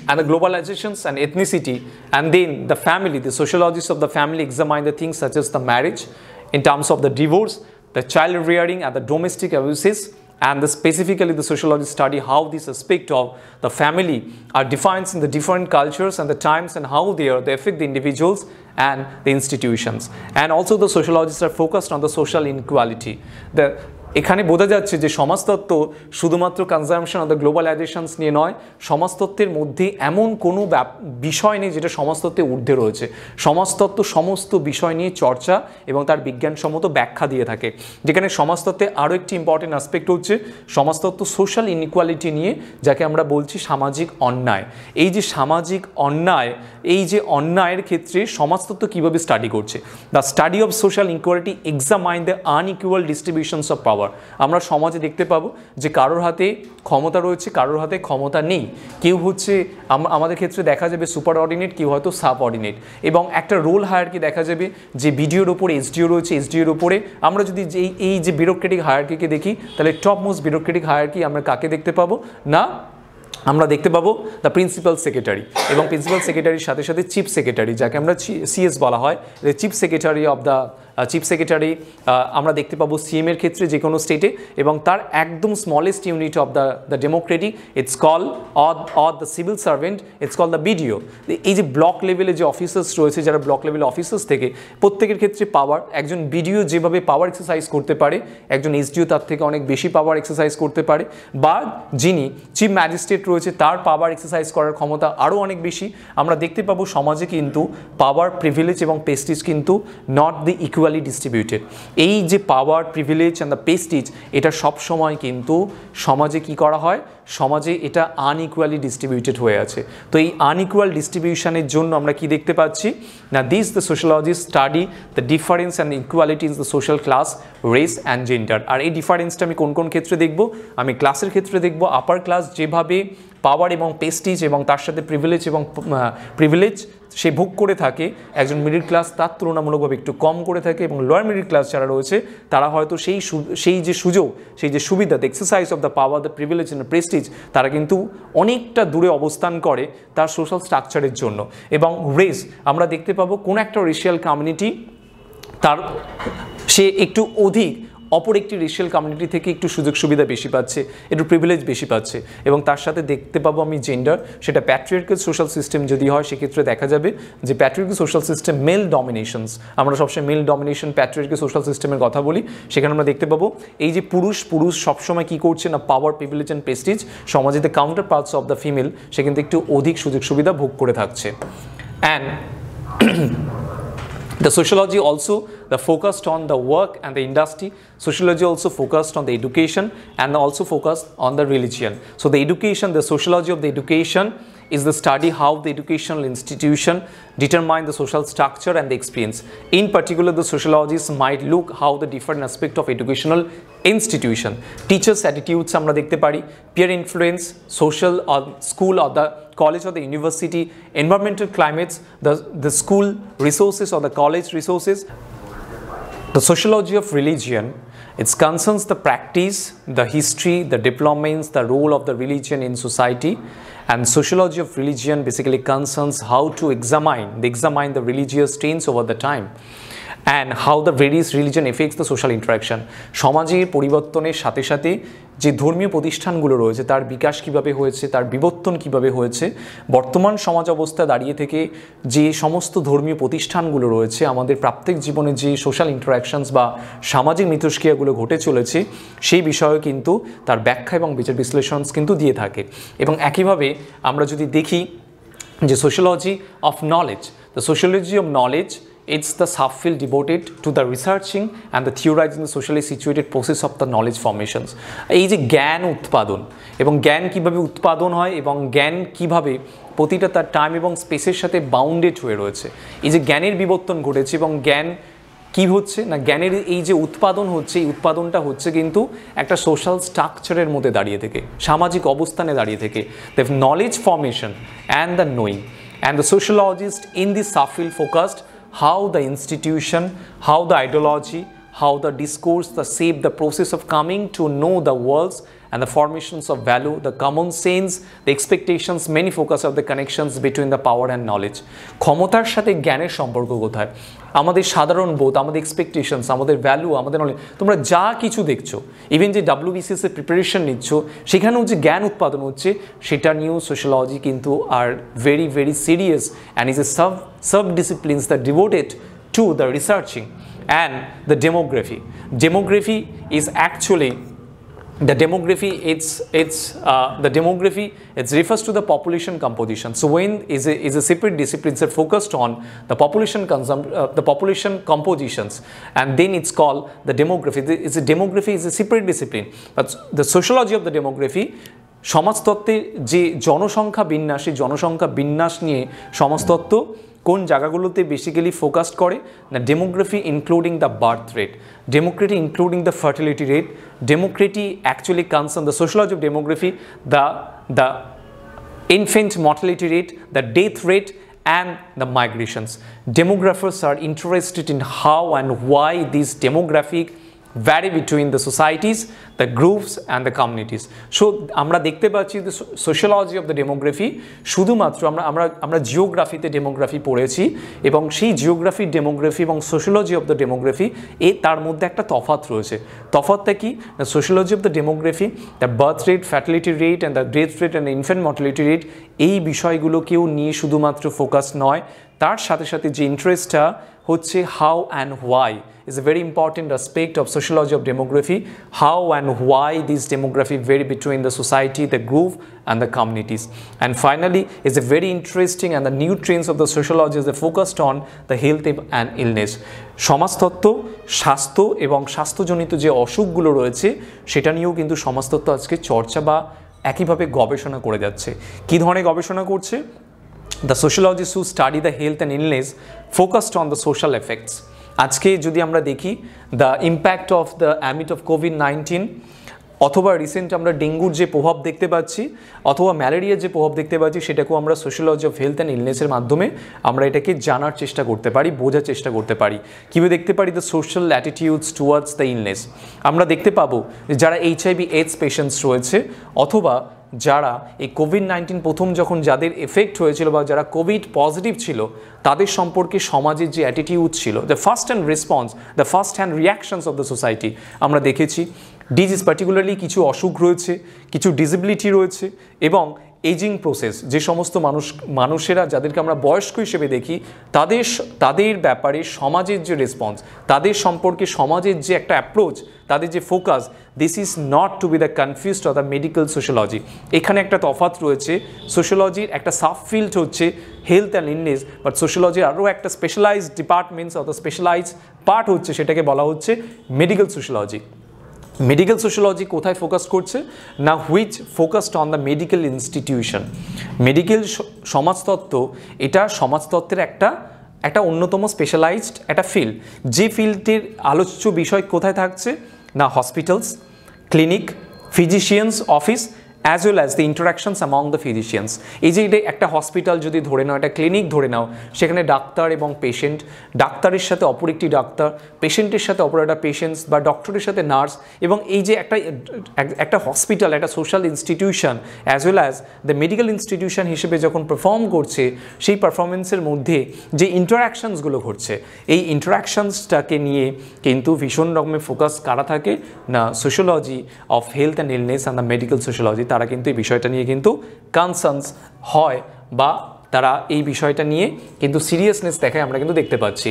and the globalizations and ethnicity, and then the family, the sociologists of the family examine the things such as the marriage in terms of the divorce, the child rearing and the domestic abuses, and specifically the sociologists study how this aspect of the family are defined in the different cultures and the times and how they affect the individuals and the institutions. And also the sociologists are focused on the social inequality. এখানে বোঝা যাচ্ছে যে সমাজতত্ত্ব শুধুমাত্র consumption of the গ্লোবালাইজেশনস নিয়ে নয়, সমাজতত্ত্বের মধ্যে এমন কোনো বিষয় নেই যেটা সমাজতত্ত্বের ঊর্ধ্বে রয়েছে। সমাজতত্ত্ব সমস্ত বিষয় নিয়ে চর্চা এবং তার বিজ্ঞানসম্মত ব্যাখ্যা দিয়ে থাকে। যেখানে সমাজতত্ত্বে আরও একটি ইম্পর্টেন্ট অ্যাসপেক্ট হচ্ছে সমাজতত্ত্ব সোশ্যাল ইনইকুয়ালিটি নিয়ে, যাকে আমরা বলছি সামাজিক অন্যায়। এই যে সামাজিক অন্যায়, এই যে অন্যায়ের ক্ষেত্রে সমাজতত্ত্ব কীভাবে স্টাডি করছে, the study of social inequality examine the unequal distributions of power. আমরা সমাজে দেখতে পাবো যে কারোর হাতে ক্ষমতা রয়েছে, কারোর হাতে ক্ষমতা নেই। কেউ হচ্ছে আমাদের ক্ষেত্রে দেখা যাবে সুপার অর্ডিনেট, কেউ হয়তো সাব অর্ডিনেট, এবং একটা রোল হায়ারকি দেখা যাবে যে বিডিওর ওপরে এসডিও রয়েছে, এসডিওর ওপরে আমরা যদি এই যে বিউরোক্রেটিক হায়ারকিকে দেখি, তাহলে টপ মোস্ট বিউরোক্রেটিক হায়ারকি আমরা কাকে দেখতে পাবো না, আমরা দেখতে পাবো দ্য প্রিন্সিপাল সেক্রেটারি, এবং প্রিন্সিপাল সেক্রেটারির সাথে সাথে চিফ সেক্রেটারি, যাকে আমরা সিএস বলা হয়, chief secretary of the chief secretary আমরা দেখতে পাবো সিএম এর ক্ষেত্রে যে কোনো স্টেটে, এবং তার একদম smallest unit of the Democratic it's call or the civil servant it's call the BDO. এই যে ব্লক লেভেলে যে অফিসার্স রয়েছে, যারা ব্লক লেভেল অফিসার্স থেকে, প্রত্যেকের ক্ষেত্রে পাওয়ার, একজন বিডিও যেভাবে পাওয়ার এক্সারসাইজ করতে পারে, একজন এসডিও তার থেকে অনেক বেশি পাওয়ার এক্সারসাইজ করতে পারে, বা যিনি চিফ ম্যাজিস্ট্রেট রয়েছে তার পাওয়ার এক্সারসাইজ করার ক্ষমতা আরও অনেক বেশি। আমরা দেখতে পাবো সমাজে কিন্তু পাওয়ার, প্রিভিলেজ এবং প্রেস্টিজ কিন্তু নট দি ইকুয়ালি ডিস্ট্রিবিউটেড। এই যে পাওয়ার, প্রিভিলেজ অ্যান্ড দ্য প্রেস্টিজ, এটা সবসময় কিন্তু সমাজে কি করা হয়, সমাজে এটা আনইকুয়ালি ডিস্ট্রিবিউটেড হয়ে আছে। তো এই আনইকুয়াল ডিস্ট্রিবিউশনের জন্য আমরা কি দেখতে পাচ্ছি না, this the sociologist study the difference and equality in the social class, race and gender. আর এই ডিফারেন্সটা আমি কোন কোন ক্ষেত্রে দেখব, আমি ক্লাসের ক্ষেত্রে দেখব। আপার ক্লাস যেভাবে পাওয়ার এবং প্রেস্টিজ এবং তার সাথে প্রিভিলেজ সে ভোগ করে থাকে, একজন মিডল ক্লাস তার তুলনামূলকভাবে একটু কম করে থাকে, এবং লোয়ার মিডল ক্লাস যারা রয়েছে তারা হয়তো সেই যে সুযোগ, সেই যে সুবিধা, the exercise of the power, the privilege and Prestige, তারা কিন্তু অনেকটা দূরে অবস্থান করে তার সোশ্যাল স্ট্রাকচারের জন্য। এবং রেস আমরা দেখতে পাবো কোন একটা রেশিয়াল কমিউনিটি সে একটু অধিক অপর একটি রেশিয়াল কমিউনিটি থেকে একটু সুযোগ সুবিধা বেশি পাচ্ছে, একটু প্রিভিলেজ বেশি পাচ্ছে, এবং তার সাথে দেখতে পাবো আমি জেন্ডার। সেটা প্যাট্রিয়ার্কাল সোশ্যাল সিস্টেম যদি হয়, সেক্ষেত্রে দেখা যাবে যে প্যাট্রিয়ার্কাল সোশ্যাল সিস্টেম মেল ডমিনেশনস, আমরা সবসময় মেল ডমিনেশন প্যাট্রিয়ার্কাল সোশ্যাল সিস্টেমের কথা বলি, সেখানে আমরা দেখতে পাবো এই যে পুরুষ সবসময় কী করছে না, পাওয়ার, প্রিভিলেজ অ্যান্ড প্রেস্টিজ, সমাজে the counterparts of the female সে কিন্তু একটু অধিক সুযোগ সুবিধা ভোগ করে থাকছে। And the sociology also focused on the work and the industry. Sociology also focused on the education and also focused on the religion. So the education, the sociology of the education is the study how the educational institution determine the social structure and the experience. In particular, the sociologists might look how the different aspect of educational institution, teachers attitudes আমরা দেখতে পারি, peer influence, social or school or the college or the university, environmental climates, the school resources or the college resources. The sociology of religion, it concerns the practice, the history, the developments, the role of the religion in society. And sociology of religion basically concerns how to examine the religious trends over the time and how the various religion affects the social interaction. সমাজের পরিবর্তনের সাথে সাথে যে ধর্মীয় প্রতিষ্ঠানগুলো রয়েছে তার বিকাশ কিভাবে হয়েছে, তার বিবর্তন কিভাবে হয়েছে, বর্তমান সমাজ অবস্থা দাঁড়িয়ে থেকে যে সমস্ত ধর্মীয় প্রতিষ্ঠানগুলো রয়েছে আমাদের প্রত্যেক জীবনে যে সোশ্যাল ইন্টারাকশনস বা সামাজিক মিথস্ক্রিয়াগুলো ঘটে চলেছে সেই বিষয়ে কিন্তু তার ব্যাখ্যা এবং বিচার বিশ্লেষণ কিন্তু দিয়ে থাকে। এবং একইভাবে আমরা যদি দেখি যে sociology of knowledge, the sociology of knowledge, it's the subfield devoted to the researching and the theorizing the socially situated process of the knowledge formations. এই যে জ্ঞান উৎপাদন এবং জ্ঞান কিভাবে উৎপাদন হয় এবং জ্ঞান কিভাবে প্রতিটা তার টাইম এবং স্পেসের সাথে বাউন্ডেড হয়ে রয়েছে, এই যে জ্ঞানের বিবর্তন ঘটেছে এবং জ্ঞান কি হচ্ছে না, জ্ঞানের এই যে উৎপাদন হচ্ছে এই উৎপাদনটা হচ্ছে কিন্তু একটা সোশ্যাল স্ট্রাকচারের মধ্যে দাঁড়িয়ে থেকে, সামাজিক অবস্থানে দাঁড়িয়ে থেকে, the knowledge formation and the knowing. And the sociologist in this subfield focused how the institution, how the ideology, how the discourse, the shape, the process of coming to know the worlds and the formations of value, the common sense, the expectations, many focus of the connections between the power and knowledge. ক্ষমতার সাথে জ্ঞানের সম্পর্ক কোথায়, আমাদের সাধারণ বোধ, আমাদের expectations, আমাদের ভ্যালু, আমাদের নলেজ, তোমরা যা কিছু দেখছো, ইভেন যে WBCS এর প্রিপারেশন নিচ্ছ সেখানেও যে জ্ঞান উৎপাদন হচ্ছে সেটা নিয়েও সোশ্যোলজি কিন্তু are very very serious and is a sub disciplines that devoted to the researching and the demography. Demography is actually the demography, it refers to the population composition. So when is a separate discipline that focused on the population compositions, and then it's called the demography. Demography is a separate discipline, but the sociology of the demography, সমাজতত্ত্বের যে জনসংখ্যা বিন্যাস, সেই জনসংখ্যা বিন্যাস নিয়ে সমাজতত্ত্ব কোন জায়গাগুলোতে basically focused করে না, demography including the birth rate, democracy including the fertility rate, democracy actually concern the sociology of demography, the infant mortality rate, the death rate and the migrations. Demographers are interested in how and why these demographic vary between the societies, the groups and the communities. So আমরা দেখতে পাচ্ছি the sociology of the demography শুধুমাত্র আমরা জিওগ্রাফিতে demography পড়েছি এবং সেই geography, demography এবং sociology of the demography তার মধ্যে একটা তফাৎ রয়েছে। তফাৎটা কি, the sociology of the demography, the birth rate, fertility rate and the death rate and infant mortality rate, এই বিষয়গুলোকেও নিয়ে শুধুমাত্র ফোকাস নয়, তার সাথে সাথে যে ইন্টারেস্টটা হচ্ছে how and why is a very important aspect of sociology of demography, how and why these demography vary between the society, the group and the communities. And finally is a very interesting and the new trends of the sociology is focused on the health and illness. সমাজতত্ত্ব, স্বাস্থ্য এবং স্বাস্থ্যজনিত যে অসুখগুলো রয়েছে সেটা নিয়েও কিন্তু সমাজতত্ত্ব আজকে চর্চা বা একইভাবে গবেষণা করে যাচ্ছে। কী ধরনের গবেষণা করছে? The sociologists who study the health and illness focused on the social effects. আজকে যদি আমরা দেখি the impact of the amid of COVID-19 অথবা রিসেন্ট আমরা ডেঙ্গুর যে প্রভাব দেখতে পাচ্ছি অথবা ম্যালেরিয়ার যে প্রভাব দেখতে পাচ্ছি সেটাকেও আমরা সোশ্যোলজি অফ হেলথ অ্যান্ড ইলনেসের মাধ্যমে আমরা এটাকে জানার চেষ্টা করতে পারি, বোঝার চেষ্টা করতে পারি। কীভাবে দেখতে পারি? The social attitudes towards the illness. আমরা দেখতে পাবো যারা HIV/AIDS পেশেন্টস রয়েছে অথবা যারা এই কোভিড-19 প্রথম যখন যাদের এফেক্ট হয়েছিল বা যারা কোভিড পজিটিভ ছিল তাদের সম্পর্কে সমাজের যে অ্যাটিটিউড ছিল, the first hand response, the first hand reactions of the society আমরা দেখেছি। ডিজিজ পার্টিকুলারলি কিছু অসুখ রয়েছে, কিছু ডিসেবিলিটি রয়েছে এবং এজিং প্রসেস, যে সমস্ত মানুষেরা যাদেরকে আমরা বয়স্ক হিসেবে দেখি তাদের ব্যাপারে সমাজের যে রেসপন্স, তাদের সম্পর্কে সমাজের যে একটা অ্যাপ্রোচ, তাদের যে focus, this is not to be the confused of the medical sociology. এখানে একটা তফাৎ রয়েছে। সোশ্যোলজির একটা সাবফিল্ড হচ্ছে হেলথ অ্যান্ড ইলনেস, বাট সোশ্যোলজির আরও একটা স্পেশালাইজড ডিপার্টমেন্টস অথবা স্পেশালাইজড পার্ট হচ্ছে, সেটাকে বলা হচ্ছে মেডিকেল সোশ্যোলজি। মেডিকেল সোশ্যোলজি কোথায় ফোকাস করছে না, which focused on the medical institution. Medical সমাজতত্ত্ব এটা সমাজতত্ত্বের একটা অন্যতম স্পেশালাইজড একটা ফিল্ড, যে ফিল্ডটির আলোচ্য বিষয় কোথায় থাকছে না, hospitals, clinic, physicians office as well as the interactions among the physicians. এই যে একটা হসপিটাল যদি ধরে নাও, একটা ক্লিনিক ধরে নাও, সেখানে ডাক্তার এবং পেশেন্ট, ডাক্তারের সাথে অপর একটি ডাক্তার, পেশেন্টের সাথে অপর একটা পেশেন্টস বা ডক্টরের সাথে নার্স, এবং এই যে একটা হসপিটাল একটা social institution as well as the medical institution হিসেবে যখন পারফর্ম করছে, সেই পারফরমেন্সের মধ্যে যে ইন্টারাকশানসগুলো ঘটছে, এই ইন্টারাকশানসটাকে নিয়ে কিন্তু ভীষণ রকমের ফোকাস কারা থাকে না, sociology of health and illness and the medical sociology, তারা কিন্তু এই বিষয়টা নিয়ে কিন্তু কনসার্নস হয় বা তারা এই বিষয়টা নিয়ে কিন্তু সিরিয়াসনেস দেখায়, আমরা কিন্তু দেখতে পাচ্ছি।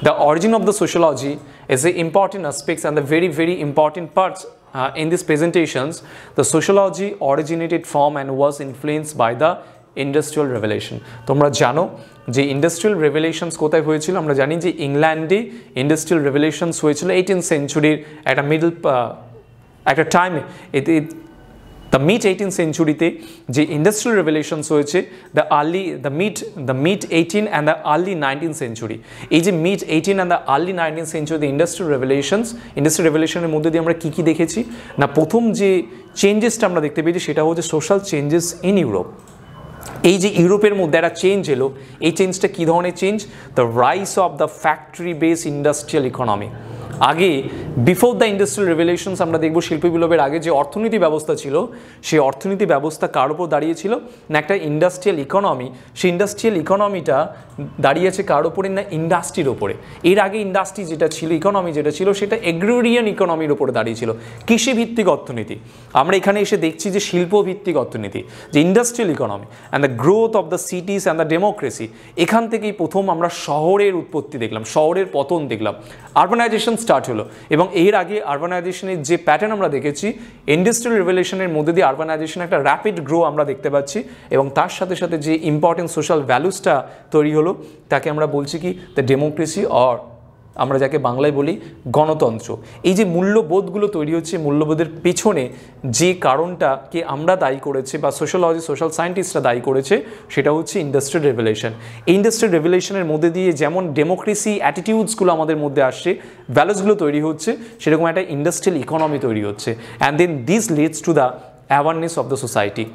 The origin of the sociology is the important aspects and the very important parts in these presentations. The sociology originated from and was influenced by the industrial revolution. তোমরা জানো যে ইন্ডাস্ট্রিয়াল রেভলিউশনস কোথায় হয়েছিল, আমরা জানি যে ইংল্যান্ডে ইন্ডাস্ট্রিয়াল রেভলিউশনস হয়েছিল 18th সেঞ্চুরির একটা টাইমে। দ্য মিড 18th সেঞ্চুরিতে যে ইন্ডাস্ট্রিয়াল রেভলিউশনস হয়েছে, the mid 18 and the early 19th century. এই যে mid 18 and the early 19th সেঞ্চুরিতে ইন্ডাস্ট্রিয়াল রেভলিউশনের মধ্যে দিয়ে আমরা কী কী দেখেছি না, প্রথম যে চেঞ্জেসটা আমরা দেখতে পেয়েছি সেটা হচ্ছে সোশ্যাল চেঞ্জেস ইন ইউরোপ। এই যে ইউরোপের মধ্যে একটা চেঞ্জ এলো, এই চেঞ্জটা কী ধরনের change, the rice of the factory base industrial economy. আগে বিফোর দ্য ইন্ডাস্ট্রিয়াল রেভলিউশনস আমরা দেখব শিল্প বিপ্লবের আগে যে অর্থনীতি ব্যবস্থা ছিল, সেই অর্থনীতি ব্যবস্থা কার উপর দাঁড়িয়েছিল না, একটা ইন্ডাস্ট্রিয়াল ইকোনমি। সেই ইন্ডাস্ট্রিয়াল ইকোনমিটা দাঁড়িয়েছে কার ওপরে না, ইন্ডাস্ট্রির ওপরে। এর আগে ইন্ডাস্ট্রি যেটা ছিল, ইকোনমি যেটা ছিল, সেটা এগ্রিরিয়ান ইকোনমির ওপরে দাঁড়িয়েছিল, কৃষিভিত্তিক অর্থনীতি। আমরা এখানে এসে দেখছি যে শিল্পভিত্তিক অর্থনীতি, যে industrial economy and the growth of the cities and the democracy. এখান থেকেই প্রথম আমরা শহরের উৎপত্তি দেখলাম, শহরের পতন দেখলাম, আরবানাইজেশন স্টার্ট হলো। এবং এর আগে আরবানাইজেশনের যে প্যাটার্ন আমরা দেখেছি, ইন্ডাস্ট্রিয়াল রেভলিউশনের মধ্যে দিয়ে আরবানাইজেশন একটা র্যাপিড গ্রো আমরা দেখতে পাচ্ছি, এবং তার সাথে সাথে যে ইম্পর্টেন্ট সোশ্যাল ভ্যালুসটা তৈরি হলো, তাকে আমরা বলছি কি দ্য ডেমোক্রেসি, অর আমরা যাকে বাংলায় বলি গণতন্ত্র। এই যে মূল্যবোধগুলো তৈরি হচ্ছে, মূল্যবোধের পেছনে যে কারণটাকে আমরা দায়ী করেছি বা সোশ্যাল সায়েন্টিস্টরা দায়ী করেছে, সেটা হচ্ছে ইন্ডাস্ট্রিয়াল রেভলিউশন। এই ইন্ডাস্ট্রিয়াল রেভলিউশনের মধ্যে দিয়ে যেমন ডেমোক্রেসি অ্যাটিটিউডসগুলো আমাদের মধ্যে আসছে, ভ্যালুসগুলো তৈরি হচ্ছে, সেরকম একটা ইন্ডাস্ট্রিয়াল ইকোনমি তৈরি হচ্ছে, and then this leads to the awareness of the society.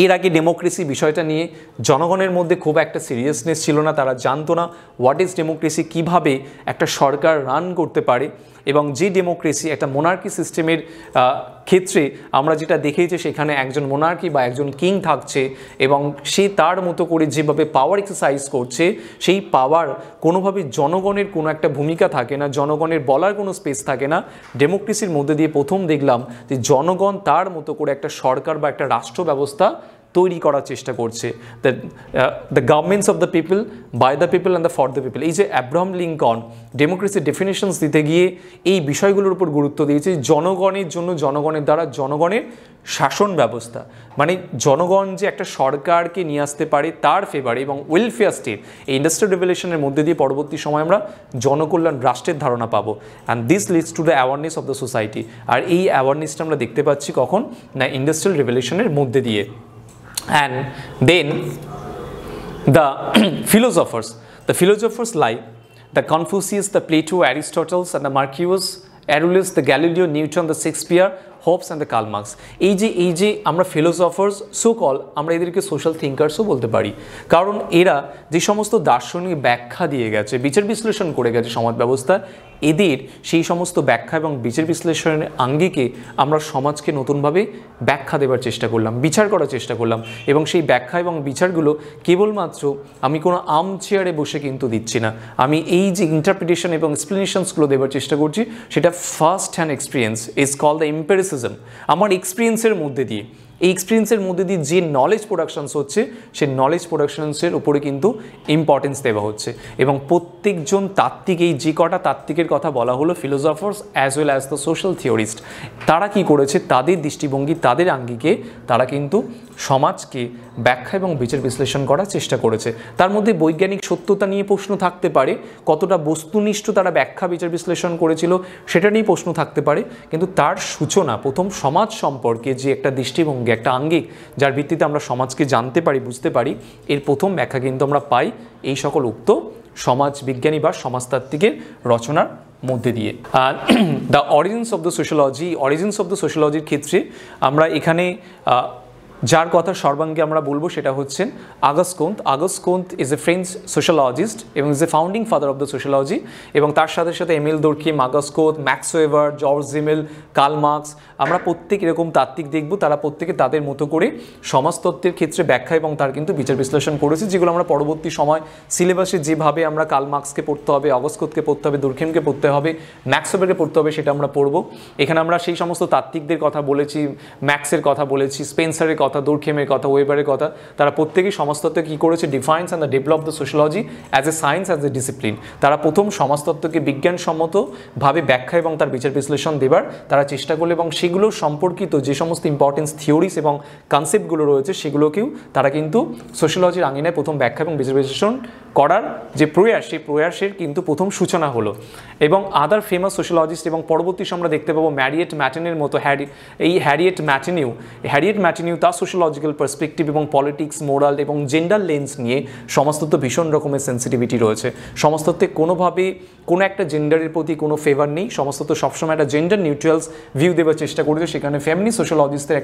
এর আগে ডেমোক্রেসি বিষয়টা নিয়ে জনগণের মধ্যে খুব একটা সিরিয়াসনেস ছিল না, তারা জানতো না হোয়াট ইজ ডেমোক্রেসি, কীভাবে একটা সরকার রান করতে পারে। এবং যে ডেমোক্রেসি একটা মোনার্কি সিস্টেমের ক্ষেত্রে আমরা যেটা দেখেছি, সেখানে একজন মোনার্কি বা একজন কিং থাকছে, এবং সে তার মতো করে যেভাবে পাওয়ার এক্সারসাইজ করছে, সেই পাওয়ার কোনোভাবে জনগণের কোনো একটা ভূমিকা থাকে না, জনগণের বলার কোনো স্পেস থাকে না। ডেমোক্রেসির মধ্যে দিয়ে প্রথম দেখলাম যে জনগণ তার মতো করে একটা সরকার বা একটা রাষ্ট্র ব্যবস্থা তৈরি করার চেষ্টা করছে, the governments of the people, by the people and the for the people. এই যে অ্যাব্রাহাম লিঙ্কন ডেমোক্রেসির ডেফিনেশনস দিতে গিয়ে এই বিষয়গুলোর উপর গুরুত্ব দিয়েছে, জনগণের জন্য, জনগণের দ্বারা, জনগণের শাসন ব্যবস্থা, মানে জনগণ যে একটা সরকারকে নিয়ে আসতে পারে তার ফেভারে, এবং ওয়েলফেয়ার স্টেট। এই ইন্ডাস্ট্রিয়াল রেভলিউশনের মধ্যে দিয়ে পরবর্তী সময় আমরা জনকল্যাণ রাষ্ট্রের ধারণা পাবো, and this leads to the awareness of the society. আর এই অ্যাওয়ারনেসটা আমরা দেখতে পাচ্ছি কখন না, ইন্ডাস্ট্রিয়াল রেভলিউশনের মধ্যে দিয়ে। And then the philosophers like the Confucius, the Plato, Aristotle and the Marcus Aurelius, the Galileo, Newton, the Shakespeare, Hopes and the Karl Marx. এই যে আমরা ফিলোসফার্স সো কল, আমরা এদেরকে সোশ্যাল থিঙ্কার্সও বলতে পারি, কারণ এরা যে সমস্ত দার্শনিক ব্যাখ্যা দিয়ে গেছে, বিচার বিশ্লেষণ করে গেছে সমাজ ব্যবস্থা, এদের সেই সমস্ত ব্যাখ্যা এবং বিচার বিশ্লেষণের আঙ্গিকে আমরা সমাজকে নতুনভাবে ব্যাখ্যা দেওয়ার চেষ্টা করলাম, বিচার করার চেষ্টা করলাম। এবং সেই ব্যাখ্যা এবং বিচারগুলো কেবলমাত্র আমি কোনো আর্ম চেয়ারে বসে কিন্তু দিচ্ছি না, আমি এই যে ইন্টারপ্রিটেশন এবং এক্সপ্লেনেশনসগুলো দেওয়ার চেষ্টা করছি, সেটা first hand experience is call the empiricism. আমার এক্সপিরিয়েন্সের মধ্যে দিয়ে এই এক্সপিরিয়েন্সের মধ্যে দিয়ে যে নলেজ প্রোডাকশনস হচ্ছে সেই নলেজ প্রোডাকশনসের উপরে কিন্তু ইম্পর্টেন্স দেওয়া হচ্ছে। এবং প্রত্যেকজন তাত্ত্বিক, এই যে কটা তাত্ত্বিকের কথা বলা হলো, philosophers as well as the social theorist, তারা কি করেছে, তাদের দৃষ্টিভঙ্গি, তাদের আঙ্গিকে তারা কিন্তু সমাজকে ব্যাখ্যা এবং বিচার বিশ্লেষণ করার চেষ্টা করেছে। তার মধ্যে বৈজ্ঞানিক সত্যতা নিয়ে প্রশ্ন থাকতে পারে, কতটা বস্তুনিষ্ঠ তারা ব্যাখ্যা বিচার বিশ্লেষণ করেছিল সেটা নিয়ে প্রশ্ন থাকতে পারে, কিন্তু তার সূচনা প্রথম সমাজ সম্পর্কে যে একটা দৃষ্টিভঙ্গি, একটা আঙ্গিক যার ভিত্তিতে আমরা সমাজকে জানতে পারি, বুঝতে পারি, এর প্রথম ব্যাখ্যা কিন্তু আমরা পাই এই সকল উক্ত সমাজ বিজ্ঞানী বা সমাজতাত্ত্বিকের রচনার মধ্যে দিয়ে। আর দ্য অরিজিনস অফ দ্য সোশ্যোলজির ক্ষেত্রে আমরা এখানে যার কথা সর্বাঙ্গে আমরা বলবো সেটা হচ্ছেন August Comte. August Comte is a French sociologist এবং is a founding father of the sociology. এবং তার সাথে সাথে Emile Durkheim, August Comte, Max Weber, George Simmel, Karl Marx, আমরা প্রত্যেক এরকম তাত্ত্বিক দেখব, তারা প্রত্যেকে তাদের মতো করে সমাজতত্ত্বের ক্ষেত্রে ব্যাখ্যা এবং তার কিন্তু বিচার বিশ্লেষণ করেছে, যেগুলো আমরা পরবর্তী সময় সিলেবাসে যেভাবে আমরা কার্ল মার্কসকে পড়তে হবে, আগস্ট কোন্তকে পড়তে হবে, দুর্কিমকে পড়তে হবে, ম্যাক্স ওয়েবারকে পড়তে হবে, সেটা আমরা পড়ব। এখানে আমরা সেই সমস্ত তাত্ত্বিকদের কথা বলেছি, ম্যাক্সের কথা বলেছি, স্পেন্সারের কথা, দুর্কিমের কথা, ওয়েবারের কথা, তারা প্রত্যেকেই সমাজতত্ত্বে কী করেছে, defines and the develop the sociology as a science, as a discipline. তারা প্রথম সমাজতত্ত্বকে বিজ্ঞানসম্মতভাবে ব্যাখ্যা এবং তার বিচার বিশ্লেষণ দেবার তারা চেষ্টা করলো, এবং সেগুলো সম্পর্কিত যে সমস্ত ইম্পর্টেন্স থিওরিস এবং কনসেপ্টগুলো রয়েছে সেগুলোকেও তারা কিন্তু সোশ্যোলজির আঙিনায় প্রথম ব্যাখ্যা এবং বিচার বিশ্লেষণ করার যে প্রয়াস, সেই প্রয়াসের কিন্তু প্রথম সূচনা হলো। এবং আদার ফেমাস সোশ্যোলজিস্ট এবং পরবর্তী সময় আমরা দেখতে পাবো ম্যারিয়েট ম্যাটেনের মতো হ্যারিয়েট ম্যাটেনিউ তার সোশ্যোলজিক্যাল পার্সপেক্টিভ এবং পলিটিক্স, মোরাল এবং জেন্ডার লেন্স নিয়ে সমাজতত্ত্ব ভীষণ রকমের সেন্সিটিভিটি রয়েছে। সমাজতত্ত্বে কোনোভাবে কোনো একটা জেন্ডারের প্রতি কোনো ফেভার নেই, সমাজতত্ত্ব সবসময় একটা জেন্ডার নিউট্রালস ভিউ দেওয়ার চেষ্টা করেছে। সেখানে ফেমিনিস্ট সোশ্যোলজিস্টদের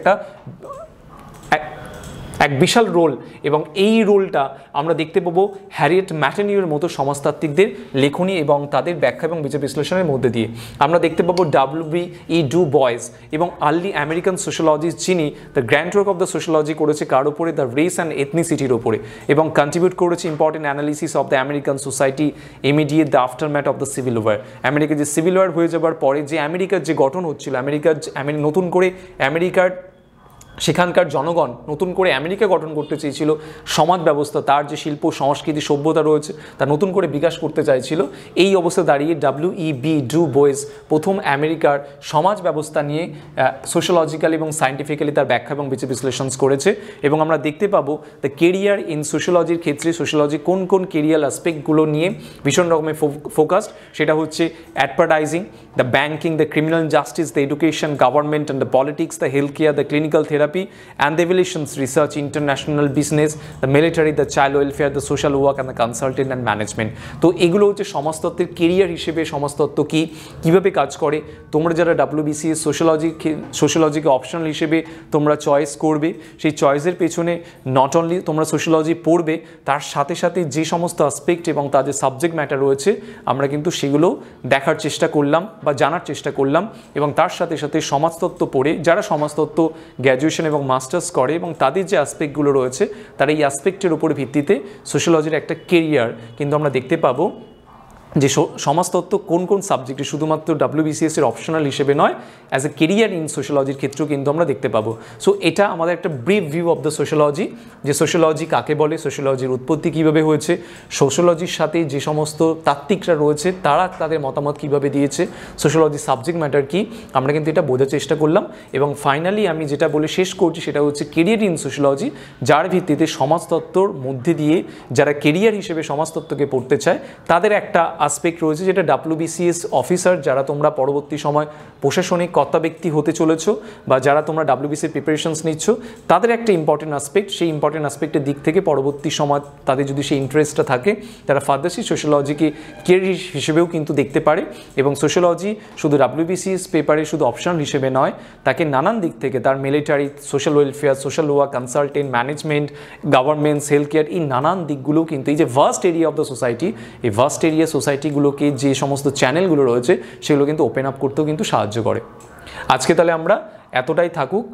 এক বিশাল রোল, এবং এই রোলটা আমরা দেখতে পাবো হ্যারিয়েট ম্যাটেনিউর মতো সমাজতাত্ত্বিকদের লেখনী এবং তাদের ব্যাখ্যা এবং বিচার বিশ্লেষণের মধ্যে দিয়ে। আমরা দেখতে পাবো WBE ডু বয়েস এবং আর্লি আমেরিকান সোশ্যোলজিস্ট, যিনি the grand work of the sociology করেছে কার উপরে, দ্য রেস অ্যান্ড এথনিসিটির ওপরে, এবং কন্ট্রিবিউট করেছে important analysis of the American society immediate the aftermath of the civil war. America যে সিভিল ওয়ার হয়ে যাবার পরে যে আমেরিকার যে গঠন হচ্ছিল, নতুন করে আমেরিকার সেখানকার জনগণ নতুন করে আমেরিকা গঠন করতে চেয়েছিল, সমাজ ব্যবস্থা, তার যে শিল্প সংস্কৃতি সভ্যতা রয়েছে তা নতুন করে বিকাশ করতে চাইছিল। এই অবস্থা দাঁড়িয়ে WEB ডু বোয়েস প্রথম আমেরিকার সমাজ ব্যবস্থা নিয়ে সোশ্যোলজিক্যাল এবং সায়েন্টিফিক্যালি তার ব্যাখ্যা এবং বিচার বিশ্লেষণ করেছে। এবং আমরা দেখতে পাবো দ্য কেরিয়ার ইন সোশ্যোলজির ক্ষেত্রে সোশ্যোলজি কোন কোন কেরিয়ার অ্যাসপেক্টগুলো নিয়ে ভীষণ রকমের ফোকাসড, সেটা হচ্ছে advertising, the banking, the criminal justice, the education, government and the politics, the health care, the clinical therapy and the evaluations research, international business, the military, the child welfare, the social work and the consultant and management। তো এগুলো হচ্ছে সমাজতত্ত্বের career হিসেবে সমাজতত্ত্ব কীভাবে কাজ করে। তোমরা যারা WBCS সোশ্যোলজিকে optional হিসেবে তোমরা চয়েস করবে, সেই চয়েসের পেছনে নট অনলি তোমরা সোশ্যোলজি পড়বে, তার সাথে সাথে যে সমস্ত অ্যাসপেক্ট এবং তাদের সাবজেক্ট ম্যাটার রয়েছে আমরা কিন্তু সেগুলো দেখার চেষ্টা করলাম বা জানার চেষ্টা করলাম। এবং তার সাথে সাথে সমাজতত্ত্ব পড়ে যারা সমাজতত্ত্ব গ্র্যাজুয়েশন এবং মাস্টার্স করে এবং তাদের যে অ্যাসপেক্টগুলো রয়েছে তারা এই অ্যাসপেক্টের উপর ভিত্তিতে সোশ্যোলজির একটা কেরিয়ার কিন্তু আমরা দেখতে পাবো, যে সমাজতত্ত্ব কোন কোন সাবজেক্টে শুধুমাত্র WBCS এর অপশনাল হিসেবে নয়, অ্যাজ এ কেরিয়ার ইন সোশ্যোলজির ক্ষেত্রেও কিন্তু আমরা দেখতে পাবো। সো এটা আমাদের একটা brief view of the sociology, যে সোশ্যোলজি কাকে বলে, সোশ্যোলজির উৎপত্তি কীভাবে হয়েছে, সোশ্যোলজির সাথে যে সমস্ত তাত্ত্বিকরা রয়েছে তারা তাদের মতামত কীভাবে দিয়েছে, সোশ্যোলজির সাবজেক্ট ম্যাটার কী, আমরা কিন্তু এটা বোঝার চেষ্টা করলাম। এবং ফাইনালি আমি যেটা বলে শেষ করছি সেটা হচ্ছে কেরিয়ার ইন সোশ্যোলজি, যার ভিত্তিতে সমাজতত্ত্বর মধ্যে দিয়ে যারা কেরিয়ার হিসেবে সমাজতত্ত্বকে পড়তে চায় তাদের একটা আসপেক্ট রয়েছে, যেটা WBCS অফিসার যারা তোমরা পরবর্তী সময় প্রশাসনিক কর্তা ব্যক্তি হতে চলেছো বা যারা তোমরা WBCS প্রিপারেশনস নিচ্ছ তাদের একটা ইম্পর্টেন্ট আসপেক্ট, সেই ইম্পর্টেন্ট আসপেক্টের দিক থেকে পরবর্তী সময় তাদের যদি সেই ইন্টারেস্টটা থাকে তারা ফার্দারলি সোশ্যোলজিকে কেরিয়ার হিসেবেও কিন্তু দেখতে পারে। এবং সোশ্যোলজি শুধু WBCS পেপারে শুধু অপশনাল হিসেবে নয়, তাকে নানান দিক থেকে তার military, social welfare, social work, consultant, management, governments, health care, এই নানান দিকগুলো কিন্তু এই যে vast area of the society, এই ভাস্ট এরিয়া সোসাইটিগুলোকে যে সমস্ত চ্যানেলগুলো রয়েছে সেগুলো কিন্তু ওপেন আপ করতেও কিন্তু সাহায্য করে। আজকে তাহলে আমরা এতটাই থাকুক।